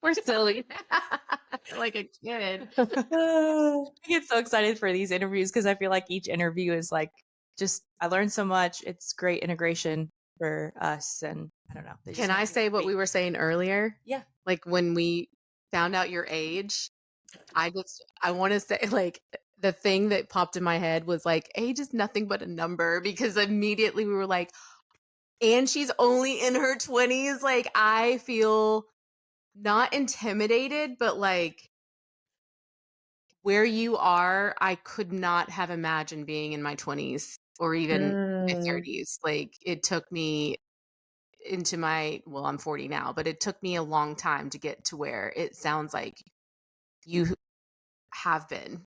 We're silly. Like a kid. I get so excited for these interviews because I feel like each interview is like just I learned so much. It's great integration for us, and I don't know. They just Can make I me say what happy. we were saying earlier? Yeah. Like when we found out your age, I want to say like the thing that popped in my head was like age is nothing but a number because immediately we were like, and she's only in her 20s. Like I feel not intimidated, but like where you are, I could not have imagined being in my 20s or even my Mm. 30s. Like it took me into my, well, I'm 40 now, but it took me a long time to get to where it sounds like you have been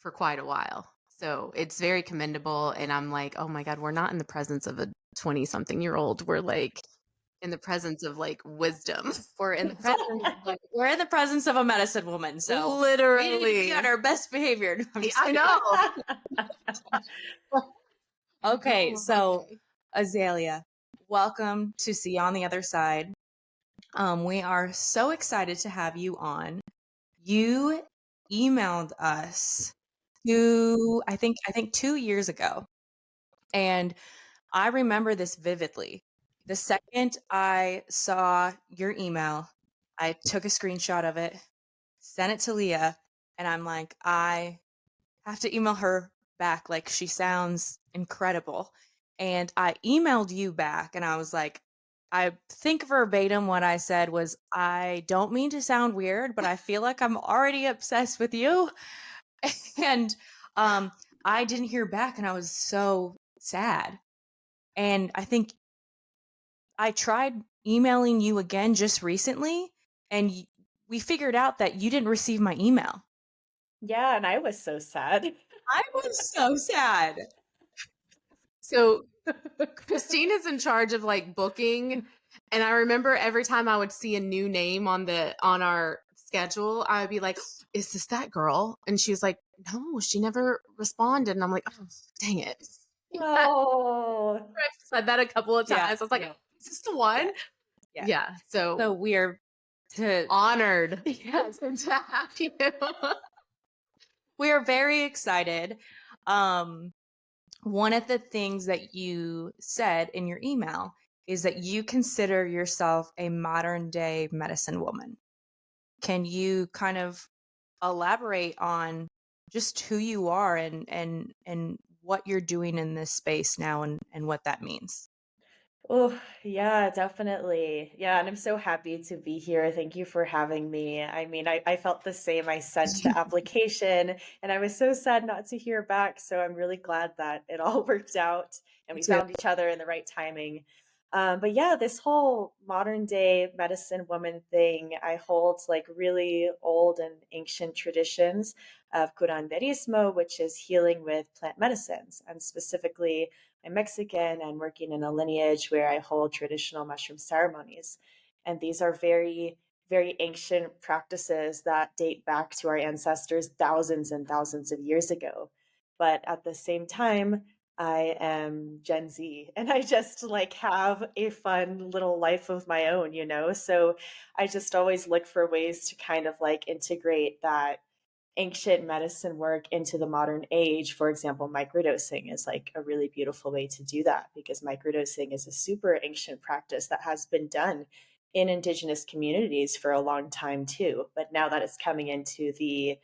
for quite a while. So it's very commendable. And I'm like, oh my God, we're not in the presence of a 20 something year old. We're like in the presence of like wisdom. We're in the presence. We're in the presence of a medicine woman, so we need to be on Literally. our best behavior. No, I'm just I know. okay, Oh, so okay. Azalea, welcome to See on the Other Side. We are so excited to have you on. You emailed us I think 2 years ago, and I remember this vividly. The second I saw your email, I took a screenshot of it, sent it to Leah, and I'm like, I have to email her back. Like, she sounds incredible. And I emailed you back, and I was like, I think verbatim what I said was, I don't mean to sound weird, but I feel like I'm already obsessed with you. And I didn't hear back, and I was so sad. And I think I tried emailing you again just recently, and we figured out that you didn't receive my email. Yeah, and I was so sad. I was so sad. So Christine is in charge of like booking. And I remember every time I would see a new name on our schedule, I would be like, is this that girl? And she was like, no, she never responded. And I'm like, oh, dang it. I've Oh. said that a couple of Yeah, times. I was like, yeah, is this the one? yeah. Yeah. So So we are to honored yes, to have you. we are very excited. Um, one of the things that you said in your email is that you consider yourself a modern day medicine woman. Can you kind of elaborate on just who you are and what you're doing in this space now and what that means? Oh, yeah, definitely. Yeah, and I'm so happy to be here. Thank you for having me. I mean, I felt the same. I sent the application and I was so sad not to hear back. So I'm really glad that it all worked out and Me we too. found each other in the right timing. But yeah, this whole modern day medicine woman thing, I hold like really old and ancient traditions of curanderismo, which is healing with plant medicines, and specifically I'm Mexican and working in a lineage where I hold traditional mushroom ceremonies. And these are very, very ancient practices that date back to our ancestors thousands and thousands of years ago. But at the same time, I am Gen Z and I just like have a fun little life of my own, you know? So I just always look for ways to kind of like integrate that ancient medicine work into the modern age. For example, microdosing is like a really beautiful way to do that because microdosing is a super ancient practice that has been done in indigenous communities for a long time too. But now that it's coming into the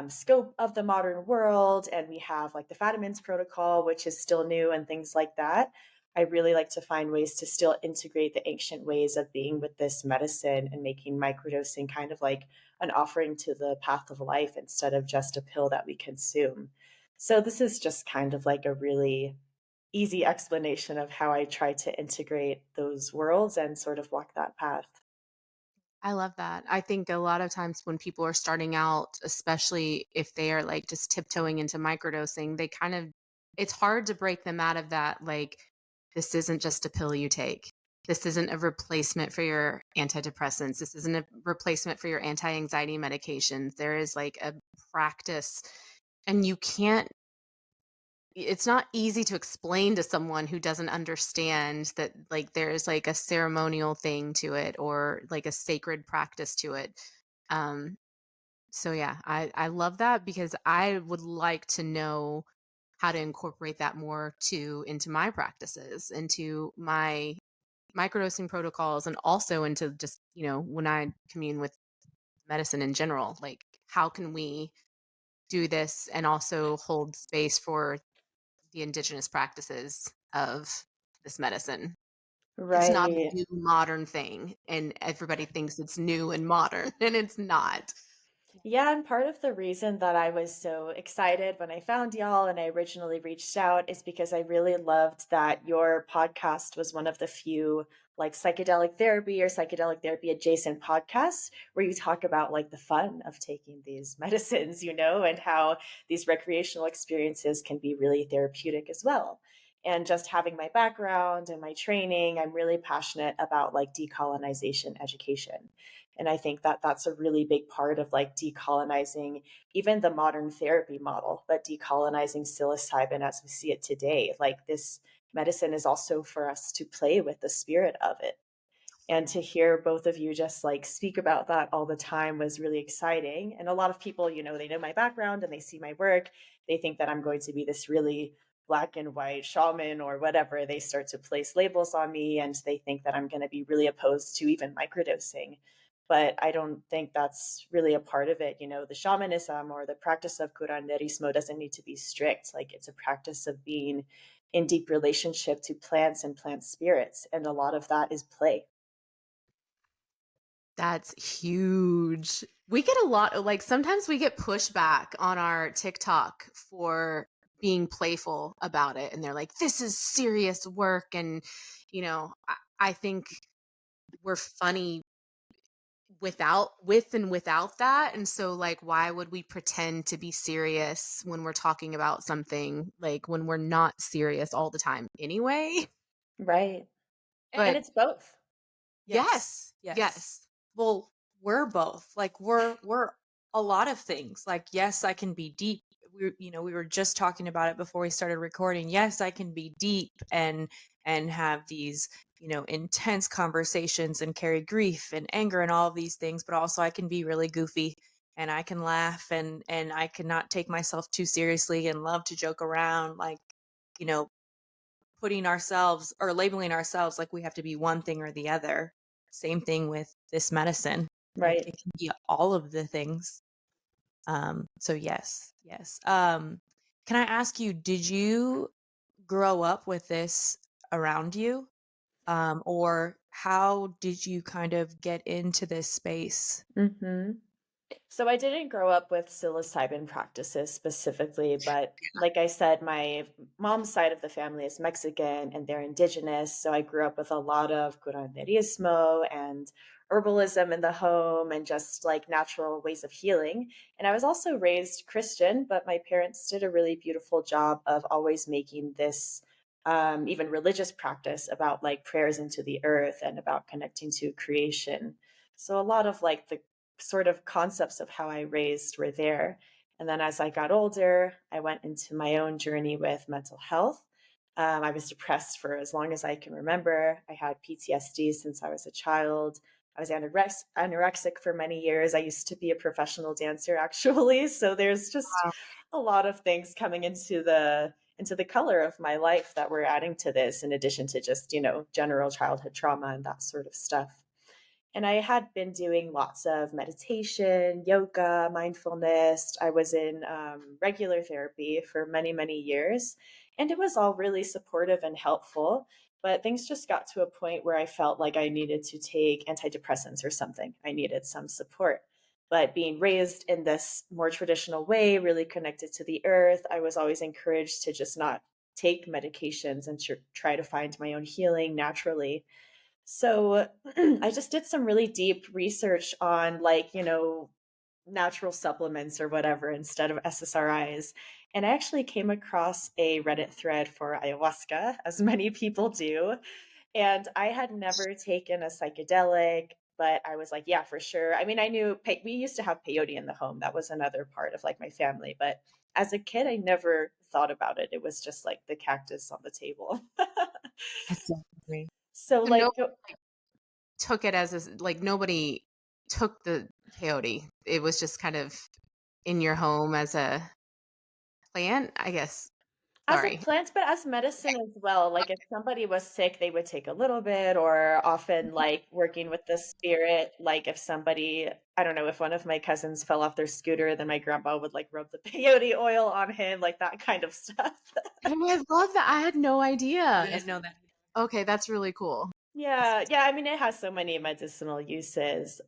scope of the modern world, and we have like the Fatimans protocol, which is still new, and things like that. I really like to find ways to still integrate the ancient ways of being with this medicine and making microdosing kind of like an offering to the path of life instead of just a pill that we consume. So, this is just kind of like a really easy explanation of how I try to integrate those worlds and sort of walk that path. I love that. I think a lot of times when people are starting out, especially if they are like just tiptoeing into microdosing, they kind of, it's hard to break them out of that. Like, this isn't just a pill you take. This isn't a replacement for your antidepressants. This isn't a replacement for your anti anxiety medications. There is like a practice, and you can't it's not easy to explain to someone who doesn't understand that like there's like a ceremonial thing to it or like a sacred practice to it. Um so yeah, I love that because I would like to know how to incorporate that more too into my practices, into my microdosing protocols, and also into just, when I commune with medicine in general. Like, how can we do this and also hold space for the indigenous practices of this medicine? It's not a Right. new modern thing, and everybody thinks it's new and modern, and it's not. Yeah, and part of the reason that I was so excited when I found y'all and I originally reached out is because I really loved that your podcast was one of the few like psychedelic therapy or psychedelic therapy adjacent podcasts where you talk about like the fun of taking these medicines, and how these recreational experiences can be really therapeutic as well. And just having my background and my training, I'm really passionate about like decolonization education. And I think that that's a really big part of like decolonizing even the modern therapy model, but decolonizing psilocybin as we see it today. Like this medicine is also for us to play with the spirit of it. And to hear both of you just like speak about that all the time was really exciting. And a lot of people, they know my background and they see my work. They think that I'm going to be this really black and white shaman or whatever. They start to place labels on me and they think that I'm going to be really opposed to even microdosing. But I don't think that's really a part of it. The shamanism or the practice of curanderismo doesn't need to be strict. Like it's a practice of being in deep relationship to plants and plant spirits. And a lot of that is play. That's huge. We get a lot of like sometimes we get pushback on our TikTok for being playful about it. And they're like, this is serious work. And, I think we're funny with and without that. And so, like, why would we pretend to be serious when we're talking about something like when we're not serious all the time anyway? Right. And But it's both. Yes. yes, Yes. yes. Well, we're both. Like we're a lot of things. Like yes, I can be deep. We were just talking about it before we started recording. Yes, I can be deep and have these, intense conversations and carry grief and anger and all of these things, but also I can be really goofy and I can laugh and I cannot take myself too seriously and love to joke around like, you know, putting ourselves or labeling ourselves like we have to be one thing or the other. Same thing with this medicine. Like Right. it can be all of the things. So yes, yes. Can I ask you, did you grow up with this around you? Or how did you kind of get into this space? hmm So I didn't grow up with psilocybin practices specifically, but like I said, my mom's side of the family is Mexican and they're indigenous. So I grew up with a lot of curanderismo and herbalism in the home and just like natural ways of healing. And I was also raised Christian, but my parents did a really beautiful job of always making this even religious practice about like prayers into the earth and about connecting to creation. So a lot of like the sort of concepts of how I raised were there. And then as I got older, I went into my own journey with mental health. I was depressed for as long as I can remember. I had PTSD since I was a child. I was anorexic for many years. I used to be a professional dancer, actually. So there's just a lot of things coming into the color of my life that were adding to this, in addition to just general childhood trauma and that sort of stuff. And I had been doing lots of meditation, yoga, mindfulness. I was in regular therapy for many, many years. And it was all really supportive and helpful. But things just got to a point where I felt like I needed to take antidepressants or something. I needed some support. But being raised in this more traditional way, really connected to the earth, I was always encouraged to just not take medications and try to find my own healing naturally. So I just did some really deep research on like, natural supplements or whatever instead of SSRIs. And I actually came across a Reddit thread for ayahuasca, as many people do. And I had never taken a psychedelic. But I was like, yeah, for sure. I mean, I knew we used to have peyote in the home. That was another part of like my family. But as a kid, I never thought about it. It was just like the cactus on the table. Exactly. So So like, nobody took it as like nobody took the peyote. It was just kind of in your home as a plant, I guess. as a Sorry. plant, but as medicine as well. Like if somebody was sick, they would take a little bit, or often like working with the spirit. Like if somebody, I don't know, if one of my cousins fell off their scooter, then my grandpa would like rub the peyote oil on him, like that kind of stuff. Oh, I love that. I had no idea. I didn't know that. Okay, that's really cool. Yeah, yeah. I mean, it has so many medicinal uses.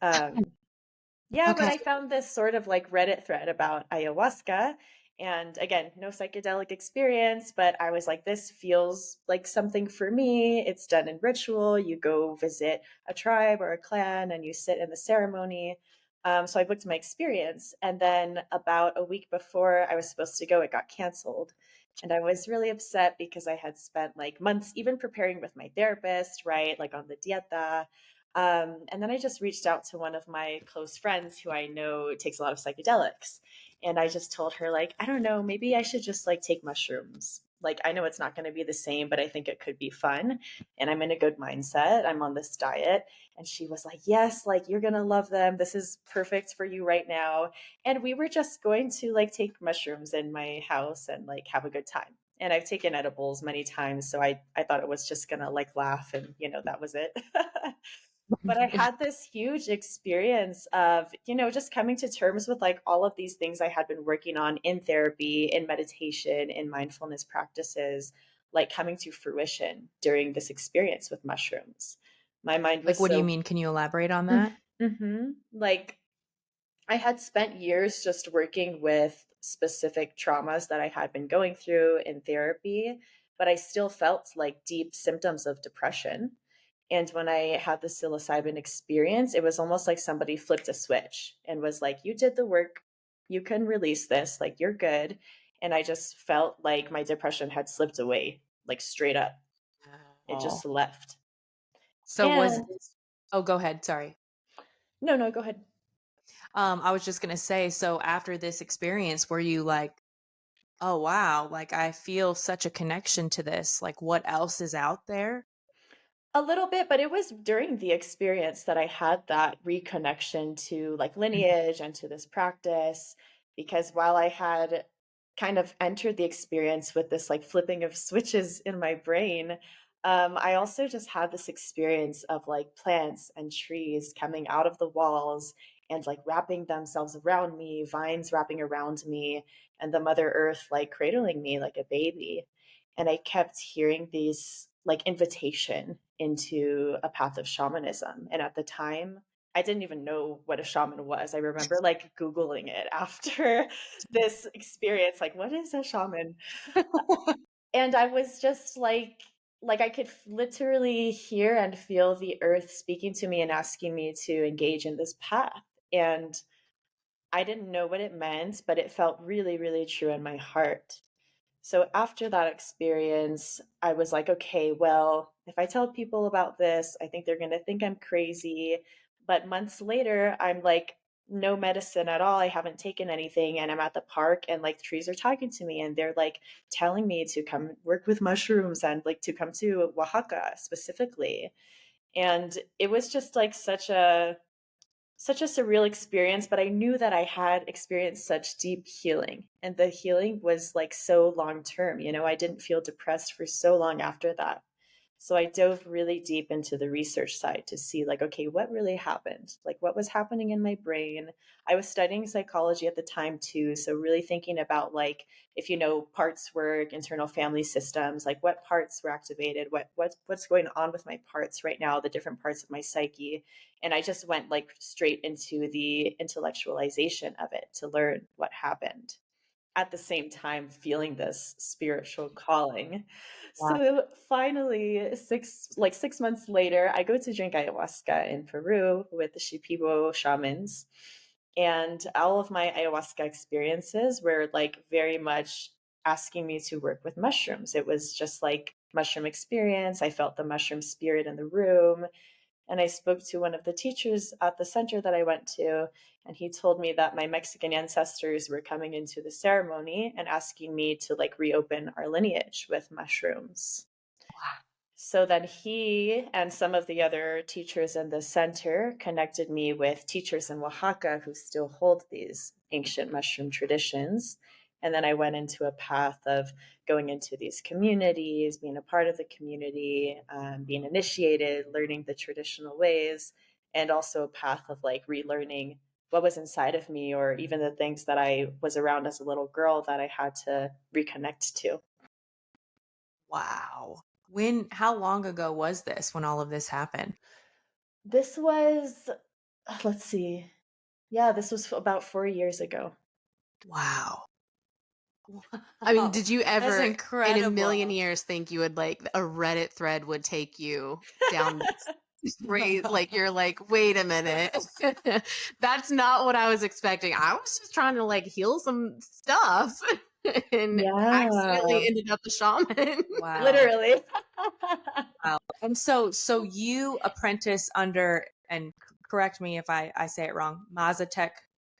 Yeah, but Okay. I found this sort of like Reddit thread about ayahuasca. And again, no psychedelic experience, but I was like, this feels like something for me. It's done in ritual. You go visit a tribe or a clan and you sit in the ceremony. So I booked my experience. And then about a week before I was supposed to go, it got canceled. And I was really upset because I had spent like months even preparing with my therapist, right? Like on the dieta. And then I just reached out to one of my close friends who I know takes a lot of psychedelics. And I just told her, like, I don't know, maybe I should just like take mushrooms. Like, I know it's not going to be the same, but I think it could be fun. And I'm in a good mindset. I'm on this diet. And she was like, yes, like, you're going to love them. This is perfect for you right now. And we were just going to like take mushrooms in my house and like have a good time. And I've taken edibles many times. So I thought it was just going to like laugh and, that was it. But I had this huge experience of, just coming to terms with like all of these things I had been working on in therapy, in meditation, in mindfulness practices, like coming to fruition during this experience with mushrooms. My mind Like, was what do you so, mean? Can you elaborate on that? like, I had spent years just working with specific traumas that I had been going through in therapy, but I still felt like deep symptoms of depression. And when I had the psilocybin experience, it was almost like somebody flipped a switch and was like, you did the work, you can release this, like you're good. And I just felt like my depression had slipped away, like straight up. It Oh. just left. So was And this, oh, go ahead. Sorry. no, no, go ahead. I was just gonna say, so after this experience, were you like, oh wow, like I feel such a connection to this. Like what else is out there? A little bit, but it was during the experience that I had that reconnection to like Mhm. lineage and to this practice. Because while I had kind of entered the experience with this like flipping of switches in my brain, I also just had this experience of like plants and trees coming out of the walls and like wrapping themselves around me, vines wrapping around me, and the Mother Earth like cradling me like a baby. And I kept hearing these like invitation into a path of shamanism. And at the time, I didn't even know what a shaman was. I remember like Googling it after this experience, like, what is a shaman? And I was just like I could literally hear and feel the earth speaking to me and asking me to engage in this path. And I didn't know what it meant, but it felt really, really true in my heart. So after that experience, I was like, okay, well, if I tell people about this, I think they're going to think I'm crazy. But months later, I'm like, no medicine at all. I haven't taken anything. And I'm at the park and like trees are talking to me and they're like telling me to come work with mushrooms and like to come to Oaxaca specifically. And it was just like such a surreal experience, but I knew that I had experienced such deep healing. And the healing was like so long term. I didn't feel depressed for so long after that. So I dove really deep into the research side to see, like, okay, what really happened? Like, what was happening in my brain? I was studying psychology at the time too. So, really thinking about, like, if parts work, internal family systems, like what parts were activated, what's going on with my parts right now, the different parts of my psyche. And I just went like straight into the intellectualization of it to learn what happened, at the same time feeling this spiritual calling. Wow. So finally, 6 months later, I go to drink ayahuasca in Peru with the Shipibo shamans. And all of my ayahuasca experiences were like very much asking me to work with mushrooms. It was just like mushroom experience. I felt the mushroom spirit in the room. And I spoke to one of the teachers at the center that I went to, and he told me that my Mexican ancestors were coming into the ceremony and asking me to like reopen our lineage with mushrooms. So then he and some of the other teachers in the center connected me with teachers in Oaxaca who still hold these ancient mushroom traditions. And then I went into a path of going into these communities, being a part of the community, being initiated, learning the traditional ways, and also a path of like relearning what was inside of me, or even the things that I was around as a little girl that I had to reconnect to. Wow. How long ago was this when all of this happened? This was, let's see, yeah, this was about 4 years ago. Wow. I mean, Wow. did you That's ever in a million incredible. years think you would like a Reddit thread would take you down this great like you're like, wait a minute. That's not what I was expecting. I was just trying to like heal some stuff and accidentally Yeah, ended up a shaman. Wow. literally. Wow. And so you apprentice under, and correct me if I say it wrong, Mazatec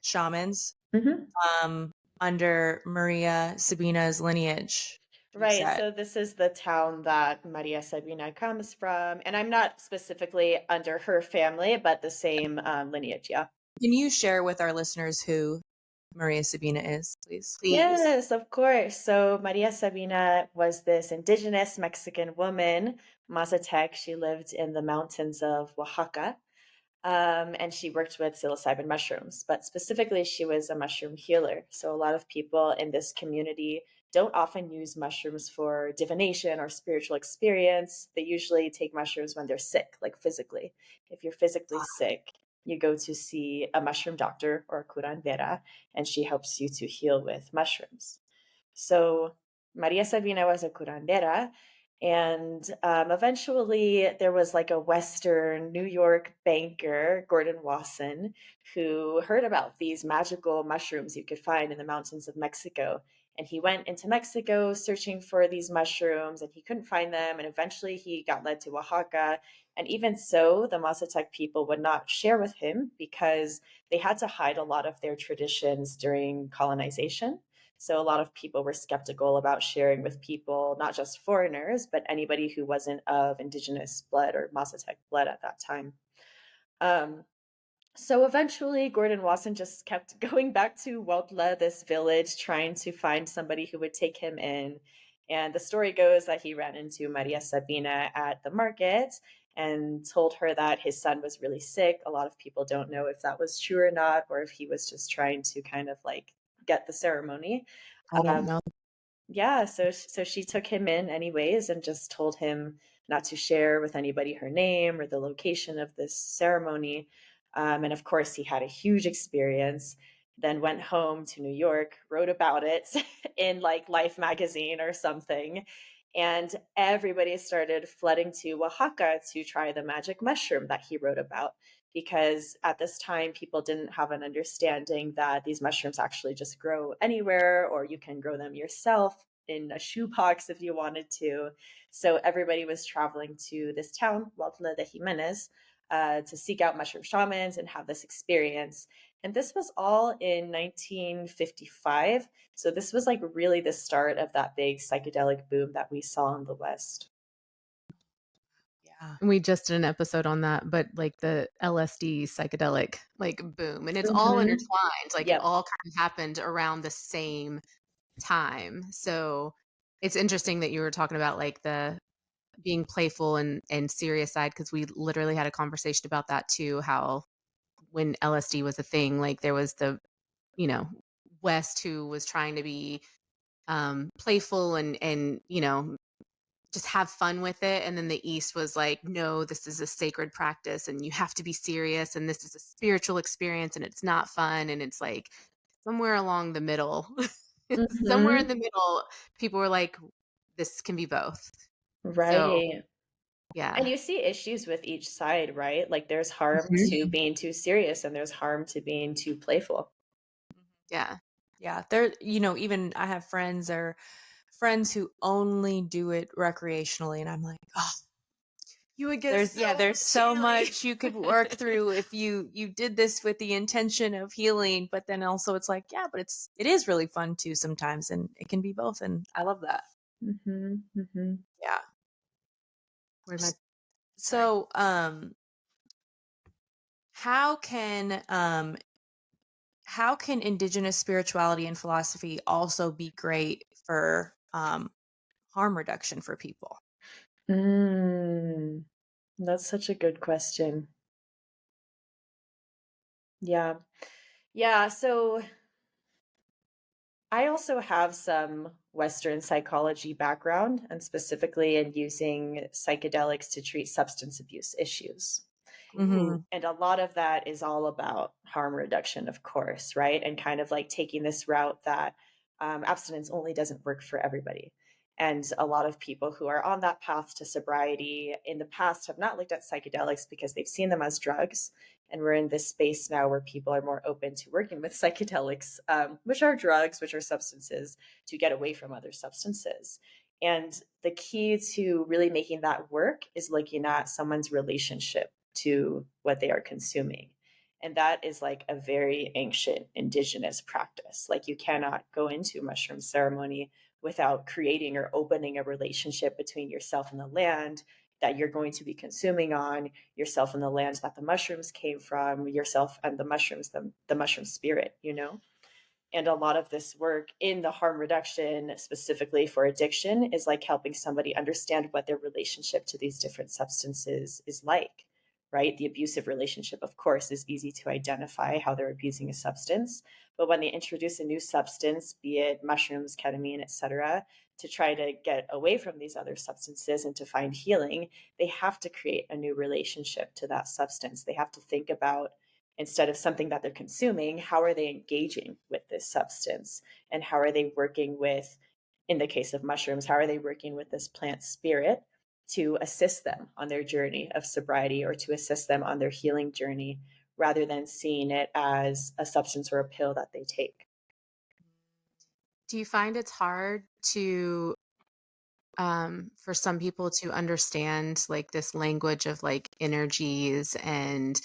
shamans, Mhm. um, under Maria Sabina's lineage, you Right, said. so this is the town that Maria Sabina comes from, and I'm not specifically under her family, but the same lineage, yeah. Can you share with our listeners who Maria Sabina is, please? Please. Yes, of course. So Maria Sabina was this indigenous Mexican woman, Mazatec. She lived in the mountains of Oaxaca. And she worked with psilocybin mushrooms, but specifically, she was a mushroom healer. So, a lot of people in this community don't often use mushrooms for divination or spiritual experience. They usually take mushrooms when they're sick, like physically. If you're physically sick, you go to see a mushroom doctor or a curandera, and she helps you to heal with mushrooms. So Maria Sabina was a curandera. And eventually, there was like a Western New York banker, Gordon Wasson, who heard about these magical mushrooms you could find in the mountains of Mexico. And he went into Mexico searching for these mushrooms and he couldn't find them. And eventually, he got led to Oaxaca. And even so, the Mazatec people would not share with him because they had to hide a lot of their traditions during colonization. So a lot of people were skeptical about sharing with people, not just foreigners, but anybody who wasn't of indigenous blood or Mazatec blood at that time. Um, so eventually, Gordon Wasson just kept going back to Huautla, this village, trying to find somebody who would take him in. And the story goes that he ran into Maria Sabina at the market and told her that his son was really sick. A lot of people don't know if that was true or not, or if he was just trying to kind of like get the ceremony. I don't Um, know. yeah, so she took him in anyways and just told him not to share with anybody her name or the location of this ceremony. And of course, he had a huge experience. Then went home to New York, wrote about it in like Life magazine or something. And everybody started flooding to Oaxaca to try the magic mushroom that he wrote about. Because at this time, people didn't have an understanding that these mushrooms actually just grow anywhere, or you can grow them yourself in a shoebox if you wanted to. So everybody was traveling to this town, Huautla de Jimenez, to seek out mushroom shamans and have this experience. And this was all in 1955. So this was like really the start of that big psychedelic boom that we saw in the West. Yeah. And we just did an episode on that, but like the LSD psychedelic like boom. And it's all Mm-hmm. intertwined. Like it Yep. all kind of happened around the same time. So it's interesting that you were talking about like the being playful and serious side because we literally had a conversation about that too. How when LSD was a thing, like there was the you know West who was trying to be playful and just have fun with it, and then the East was like, no, this is a sacred practice and you have to be serious and this is a spiritual experience and it's not fun, and it's like somewhere along the middle. Somewhere in Mm-hmm. the middle, people were like, this can be both. So Right. And yeah. you see issues with each side, right? Like there's harm to Mhm. being too serious and there's harm to being too playful. Yeah. Yeah. There, even I have friends who only do it recreationally. And I'm like, oh, You would get there's so so much much you could work through if you did this with the intention of healing, but then also it's like, yeah, but it is really fun too sometimes, and it can be both, and I love that. Mhm, mhm. Yeah. Where my sorry. So, how can um how can indigenous spirituality and philosophy also be great for harm reduction for people? Mm, that's such a good question. Yeah. Yeah, so I also have some Western psychology background, and specifically in using psychedelics to treat substance abuse issues. Mm-hmm. And a lot of that is all about harm reduction, of course, right? And kind of like taking this route that abstinence only doesn't work for everybody. And a lot of people who are on that path to sobriety in the past have not looked at psychedelics because they've seen them as drugs. And we're in this space now where people are more open to working with psychedelics, which are drugs, which are substances, to get away from other substances. And the key to really making that work is looking at someone's relationship to what they are consuming. And that is like a very ancient indigenous practice. Like you cannot go into mushroom ceremony without creating or opening a relationship between yourself and the land that you're going to be consuming on, yourself and the land that the mushrooms came from, yourself and the mushrooms, the mushroom spirit, you know? And a lot of this work in the harm reduction, specifically for addiction, is like helping somebody understand what their relationship to these different substances is like, right? The abusive relationship, of course, is easy to identify how they're abusing a substance. But when they introduce a new substance, be it mushrooms, ketamine, etc., to try to get away from these other substances and to find healing, they have to create a new relationship to that substance. They have to think about, instead of something that they're consuming, how are they engaging with this substance? And how are they working with, in the case of mushrooms, how are they working with this plant spirit to assist them on their journey of sobriety or to assist them on their healing journey rather than seeing it as a substance or a pill that they take? Do you find it's hard to for some people to understand like this language of like energies and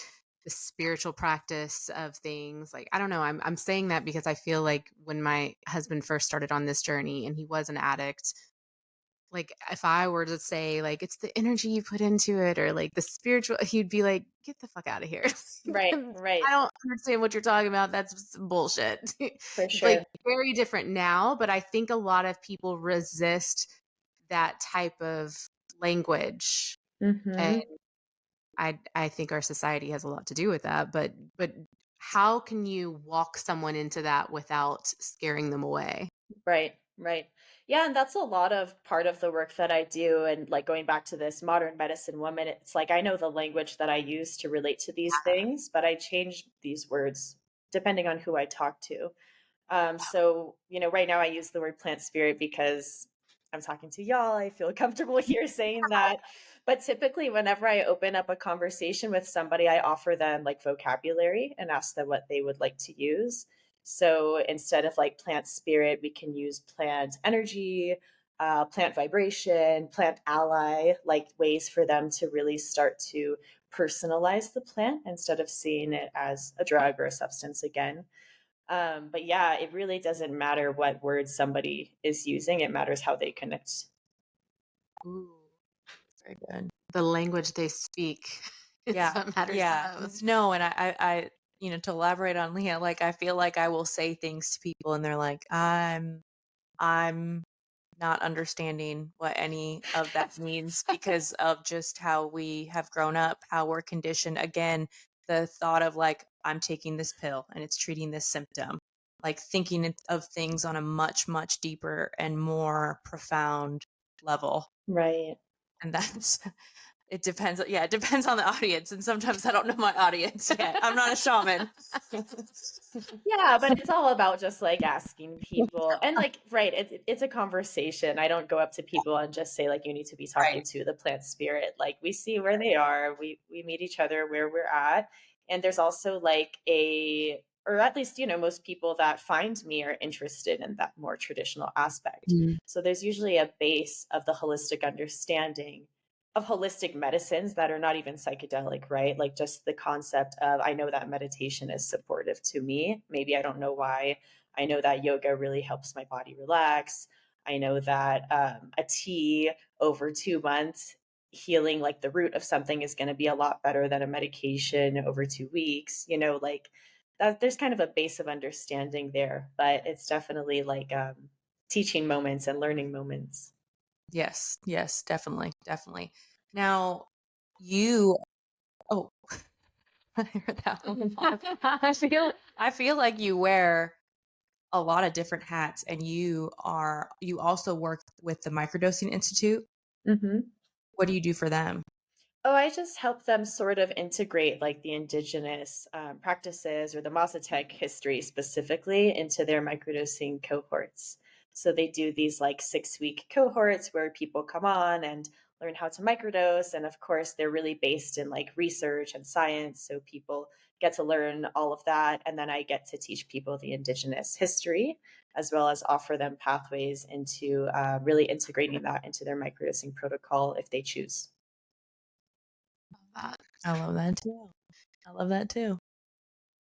the spiritual practice of things? Like I don't know, I'm saying that because I feel like when my husband first started on this journey and he was an addict, like if I were to say like it's the energy you put into it or like the spiritual, he'd be like, get the fuck out of here. Right, I right, don't understand what you're talking about. That's some bullshit. for It's like sure. very different now, but I think a lot of people resist that type of language. And Hmm. I think our society has a lot to do with that. But how can you walk someone into that without scaring them away? Right, right. Yeah, and that's a lot of part of the work that I do. And like going back to this modern medicine woman, it's like I know the language that I use to relate to these things, but I change these words depending on who I talk to. So, right now I use the word plant spirit because I'm talking to y'all. I feel comfortable here saying that. But typically, whenever I open up a conversation with somebody, I offer them like vocabulary and ask them what they would like to use. So instead of like plant spirit, we can use plant energy, plant vibration, plant ally, like ways for them to really start to personalize the plant instead of seeing it as a drug or a substance again. But yeah, it really doesn't matter what words somebody is using. It matters how they connect. Ooh, Very good. the language they speak is Yeah, what matters the yeah. most. No, and to elaborate on Leah, like I feel like I will say things to people and they're like, I'm not understanding what any of that means because of just how we have grown up, how we're conditioned. Again, the thought of like, I'm taking this pill and it's treating this symptom, like thinking of things on a much, much deeper and more profound level. Right. And that's, it depends. Yeah, it depends on the audience. And sometimes I don't know my audience yet. I'm not a shaman. Yeah, but it's all about just like asking people and like, right, it's a conversation. I don't go up to people and just say like you need to be talking Right. to the plant spirit. Like we see where they are. We meet each other where we're at. And there's also like or at least, most people that find me are interested in that more traditional aspect. Mm. So there's usually a base of the holistic understanding of holistic medicines that are not even psychedelic, right? Like just the concept of I know that meditation is supportive to me. Maybe I don't know why. I know that yoga really helps my body relax. I know that a tea over 2 months healing like the root of something is going to be a lot better than a medication over 2 weeks. Like that. There's kind of a base of understanding there, but it's definitely like teaching moments and learning moments. Yes, yes, definitely, definitely. Now, you oh, I heard that one. I feel like you wear a lot of different hats, and you also work with the Microdosing Institute. Hmm. What do you do for them? Oh, I just help them sort of integrate like the indigenous practices or the Mazatec history specifically into their microdosing cohorts. So they do these like 6 week cohorts where people come on and learn how to microdose. And of course, they're really based in like research and science. So people get to learn all of that. And then I get to teach people the indigenous history as well as offer them pathways into really integrating that into their microdosing protocol if they choose. That. I love that too. I love that too.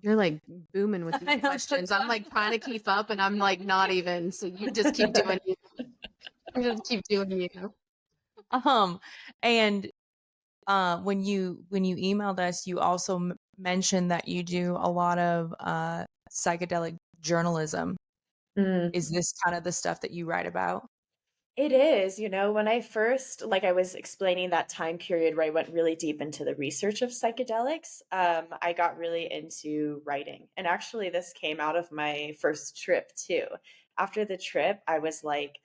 You're like booming with I these know. questions. I'm like trying to keep up and I'm like not even. So you just keep doing you. You just keep doing you. Um, and when you emailed us, you also mentioned that you do a lot of psychedelic journalism. Mm. Is this kind of the stuff that you write about? It is, when I first, like I was explaining that time period where I went really deep into the research of psychedelics, I got really into writing. And actually, this came out of my first trip too. After the trip, I was like,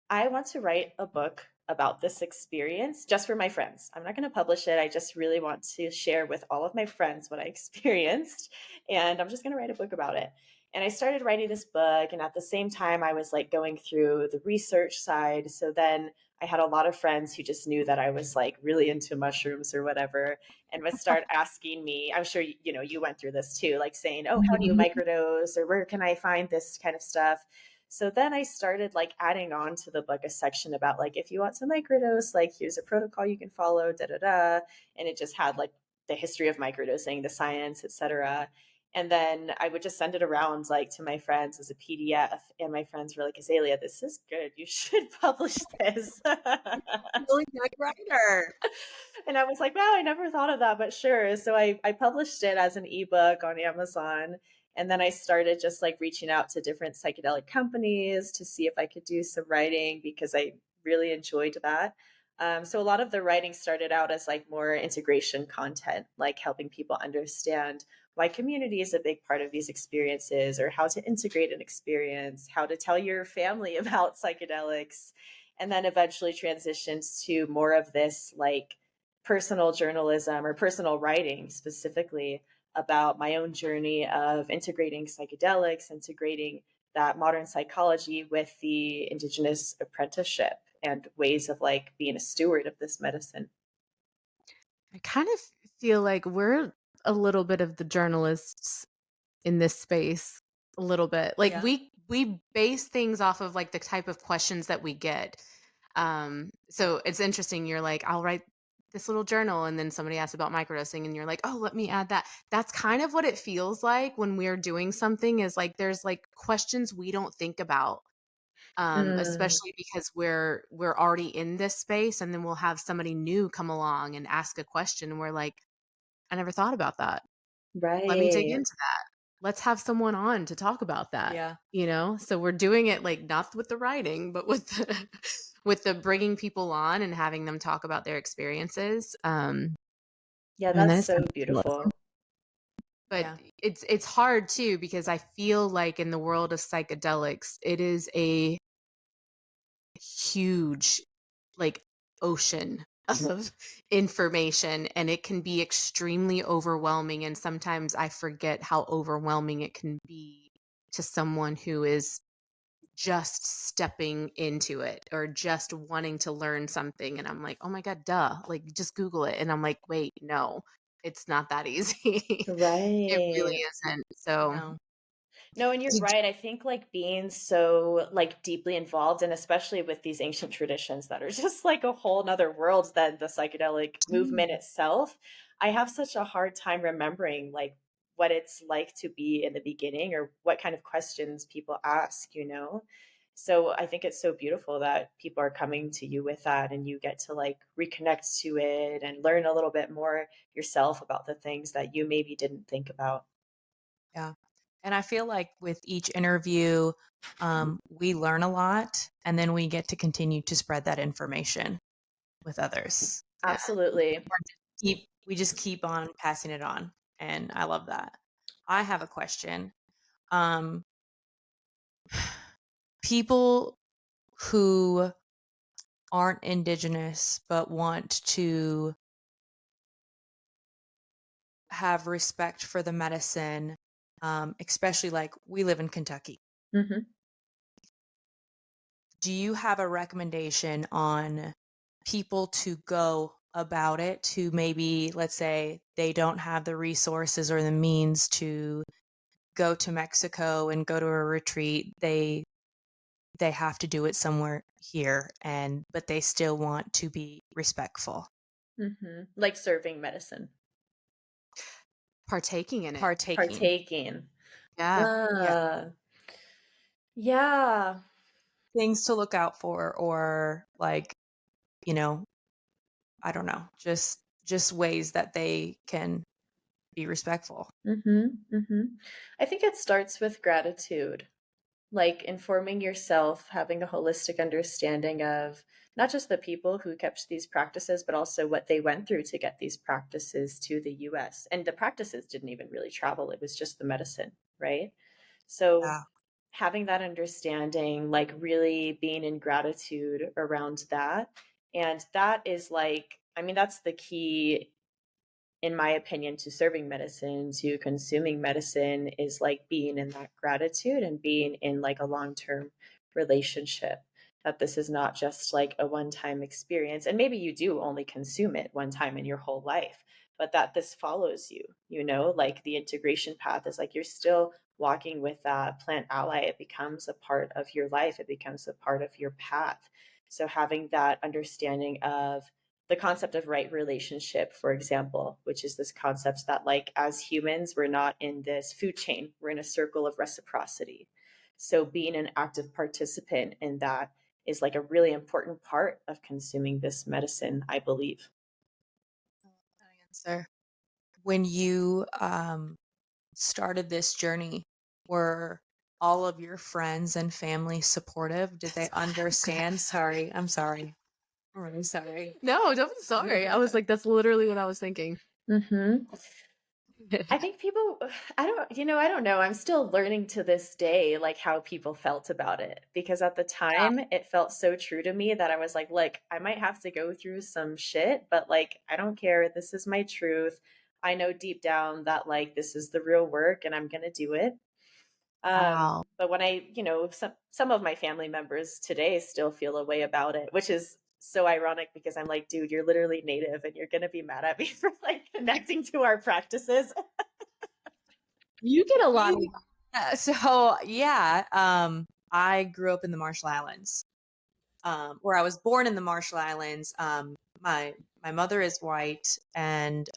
I want to write a book about this experience just for my friends. I'm not going to publish it. I just really want to share with all of my friends what I experienced. And I'm just going to write a book about it. And I started writing this book. And at the same time, I was like going through the research side. So then I had a lot of friends who just knew that I was like really into mushrooms or whatever and would start asking me. I'm sure you went through this too, like saying, "Oh, how do you Mhm. microdose?" or "Where can I find this kind of stuff?" So then I started like adding on to the book a section about like if you want to microdose, like here's a protocol you can follow, da da da. And it just had like the history of microdosing, the science, etc. And then I would just send it around like to my friends as a PDF. And my friends were like, Azalea, this is good. You should publish this. Really good writer. And I was like, wow, I never thought of that, but sure. So I published it as an ebook on Amazon. And then I started just like reaching out to different psychedelic companies to see if I could do some writing because I really enjoyed that. So a lot of the writing started out as like more integration content, like helping people understand why community is a big part of these experiences or how to integrate an experience, how to tell your family about psychedelics, and then eventually transitions to more of this like personal journalism or personal writing specifically about my own journey of integrating psychedelics, integrating that modern psychology with the indigenous apprenticeship and ways of like being a steward of this medicine. I kind of feel like we're a little bit of the journalists in this space, a little bit. Like Yeah. we base things off of like the type of questions that we get. So it's interesting. You're like, I'll write this little journal, and then somebody asks about microdosing, and you're like, oh, let me add that. That's kind of what it feels like when we're doing something. Is like there's like questions we don't think about, Mm, especially because we're already in this space, and then we'll have somebody new come along and ask a question, and we're like, I never thought about that. Let me dig right. into that. Let's have someone on to talk about that, Yeah. So we're doing it like not with the writing, but with the with the bringing people on and having them talk about their experiences. Yeah, And then that's it's time so to listen. beautiful. But Yeah. it's hard too because I feel like in the world of psychedelics, it is a huge like ocean of information, and it can be extremely overwhelming, and sometimes I forget how overwhelming it can be to someone who is just stepping into it or just wanting to learn something, and I'm like, "Oh my god, duh, like just google it." And I'm like, "Wait, no. It's not that easy." It really Right. isn't. So, No. No, and you're Did right. I think like being so like deeply involved, and especially with these ancient traditions that are just like a whole nother world than the psychedelic you- movement itself, I have such a hard time remembering like what it's like to be in the beginning or what kind of questions people ask, you know? So I think it's so beautiful that people are coming to you with that and you get to like reconnect to it and learn a little bit more yourself about the things that you maybe didn't think about. Yeah. And I feel like with each interview, we learn a lot and then we get to continue to spread that information with others. And Absolutely. we just keep on passing it on. And I love that. I have a question. Um, People who aren't indigenous but want to have respect for the medicine, especially like we live in Kentucky. Mhm. Do you have a recommendation on people to go about it to maybe, let's say, they don't have the resources or the means to go to Mexico and go to a retreat. They have to do it somewhere here and but they still want to be respectful. Mhm. Like serving medicine. Partaking in it. Partaking. Partaking. Yeah. Yeah. Ah, yeah. Things to look out for or like, you know, I don't know, just ways that they can be respectful. Mhm, mhm. I think it starts with gratitude, like informing yourself, having a holistic understanding of not just the people who kept these practices, but also what they went through to get these practices to the US. And the practices didn't even really travel, it was just the medicine, right? So Yeah. having that understanding, like really being in gratitude around that. And that is like, I mean, that's the key, in my opinion, to serving medicine, to consuming medicine is like being in that gratitude and being in like a long term relationship. That this is not just like a one time experience. And maybe you do only consume it one time in your whole life, but that this follows you, you know, like the integration path is like you're still walking with that plant ally. It becomes a part of your life, it becomes a part of your path. So having that understanding of the concept of right relationship, for example, which is this concept that, like, as humans, we're not in this food chain, we're in a circle of reciprocity. So, being an active participant in that is like a really important part of consuming this medicine, I believe. Answer. When you started this journey, were all of your friends and family supportive? Did they understand? Sorry, I'm sorry. I'm really sorry. No, don't be sorry. I was like, that's literally what I was thinking. Mm-hmm. I think people, I don't know. I'm still learning to this day, like how people felt about it. Because at the time, it felt so true to me that I was like, I might have to go through some shit, but like, I don't care. This is my truth. I know deep down that like this is the real work and I'm going to do it. Wow. But when some of my family members today still feel a way about it, which is so ironic because I'm like, dude, you're literally native and you're going to be mad at me for like connecting to our practices. You get a lot of So yeah, I grew up in the Marshall Islands, where I was born in the Marshall Islands. My mother is white, and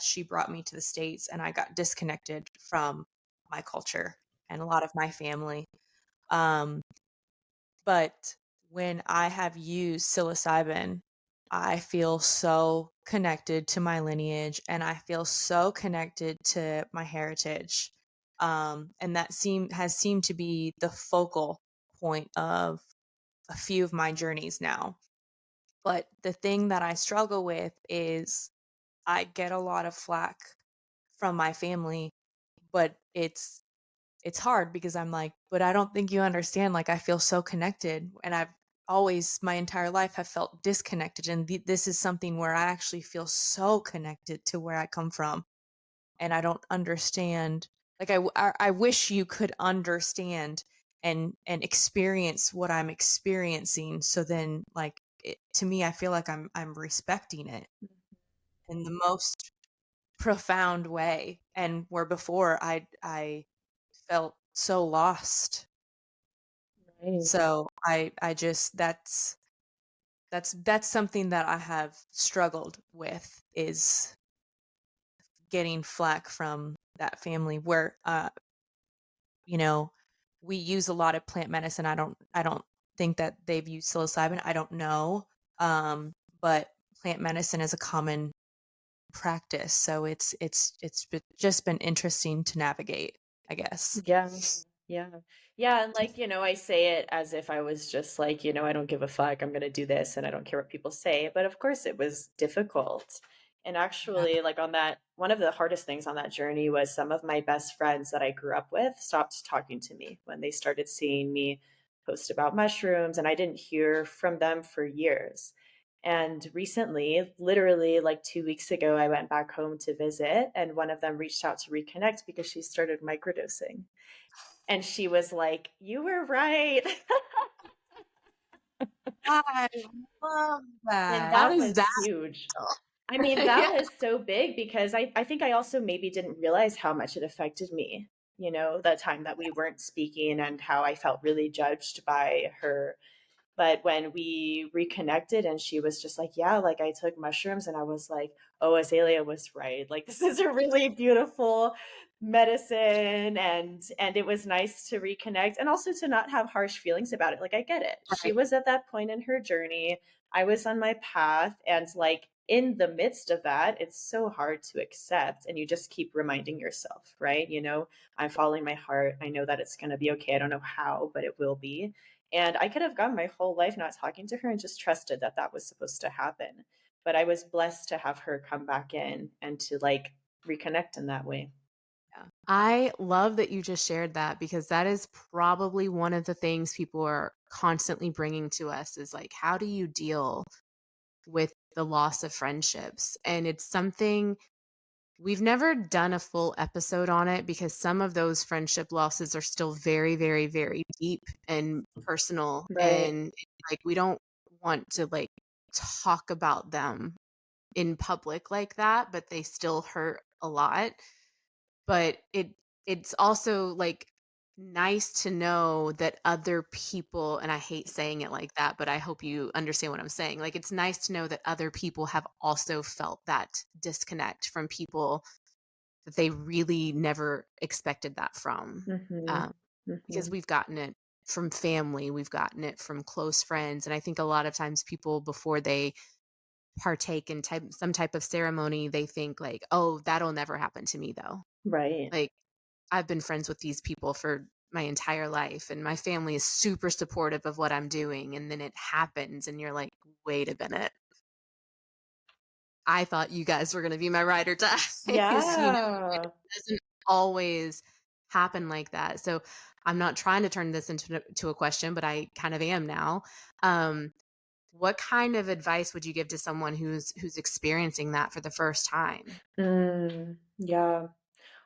she brought me to the States, and I got disconnected from my culture and a lot of my family. Um, but when I have used psilocybin, I feel so connected to my lineage and I feel so connected to my heritage. And that has seemed to be the focal point of a few of my journeys now. But the thing that I struggle with is I get a lot of flack from my family, but it's hard because I'm like, but I don't think you understand. Like, I feel so connected, and I've always, my entire life, have felt disconnected. And this is something where I actually feel so connected to where I come from, and I don't understand. Like, I wish you could understand and experience what I'm experiencing. So then, like, to me, I feel like I'm respecting it in the most profound way. And where before I felt so lost. Right. So I just that's something that I have struggled with, is getting flack from that family where you know, we use a lot of plant medicine. I don't think that they've used psilocybin. I don't know. But plant medicine is a common practice. So just been interesting to navigate, I guess. Yeah. Yeah. Yeah. And like, I say it as if I was just like, I don't give a fuck. I'm going to do this and I don't care what people say. But of course, it was difficult. And Yeah. actually, like on that, one of the hardest things on that journey was some of my best friends that I grew up with stopped talking to me when they started seeing me post about mushrooms. And I didn't hear from them for years. And recently, literally like 2 weeks ago, I went back home to visit, and one of them reached out to reconnect because she started microdosing. And she was like, "You were right." I love And that. How that does was that huge. I mean, feel? that Yeah. was so big because I think I also maybe didn't realize how much it affected me, the time that we weren't speaking and how I felt really judged by her. But when we reconnected and she was just like, yeah, like I took mushrooms, and I was like, oh, Azalea was right. Like this is a really beautiful medicine, and it was nice to reconnect and also to not have harsh feelings about it. Like I get it. She Right. was at that point in her journey. I was on my path, and like in the midst of that, it's so hard to accept, and you just keep reminding yourself, right? I'm following my heart. I know that it's going to be okay. I don't know how, but it will be. And I could have gone my whole life not talking to her and just trusted that that was supposed to happen. But I was blessed to have her come back in and to like reconnect in that way. Yeah. I love that you just shared that because that is probably one of the things people are constantly bringing to us is like, how do you deal with the loss of friendships? And it's something we've never done a full episode on it because some of those friendship losses are still very, very, very deep and personal. Right. And like, we don't want to like talk about them in public like that, but they still hurt a lot. But it's also like nice to know that other people, and I hate saying it like that, but I hope you understand what I'm saying. Like it's nice to know that other people have also felt that disconnect from people that they really never expected that from. Mm-hmm. Um, because Mm-hmm. we've gotten it from family, we've gotten it from close friends, and I think a lot of times people before they partake in some type of ceremony, they think like, "Oh, that'll never happen to me though." Right. Like I've been friends with these people for my entire life and my family is super supportive of what I'm doing and then it happens and you're like, "Wait a minute. I thought you guys were going to be my ride or die." 'Cause, Yeah. it doesn't always happen like that. So I'm not trying to turn this into a question, but I kind of am now. Um, what kind of advice would you give to someone who's experiencing that for the first time? Yeah.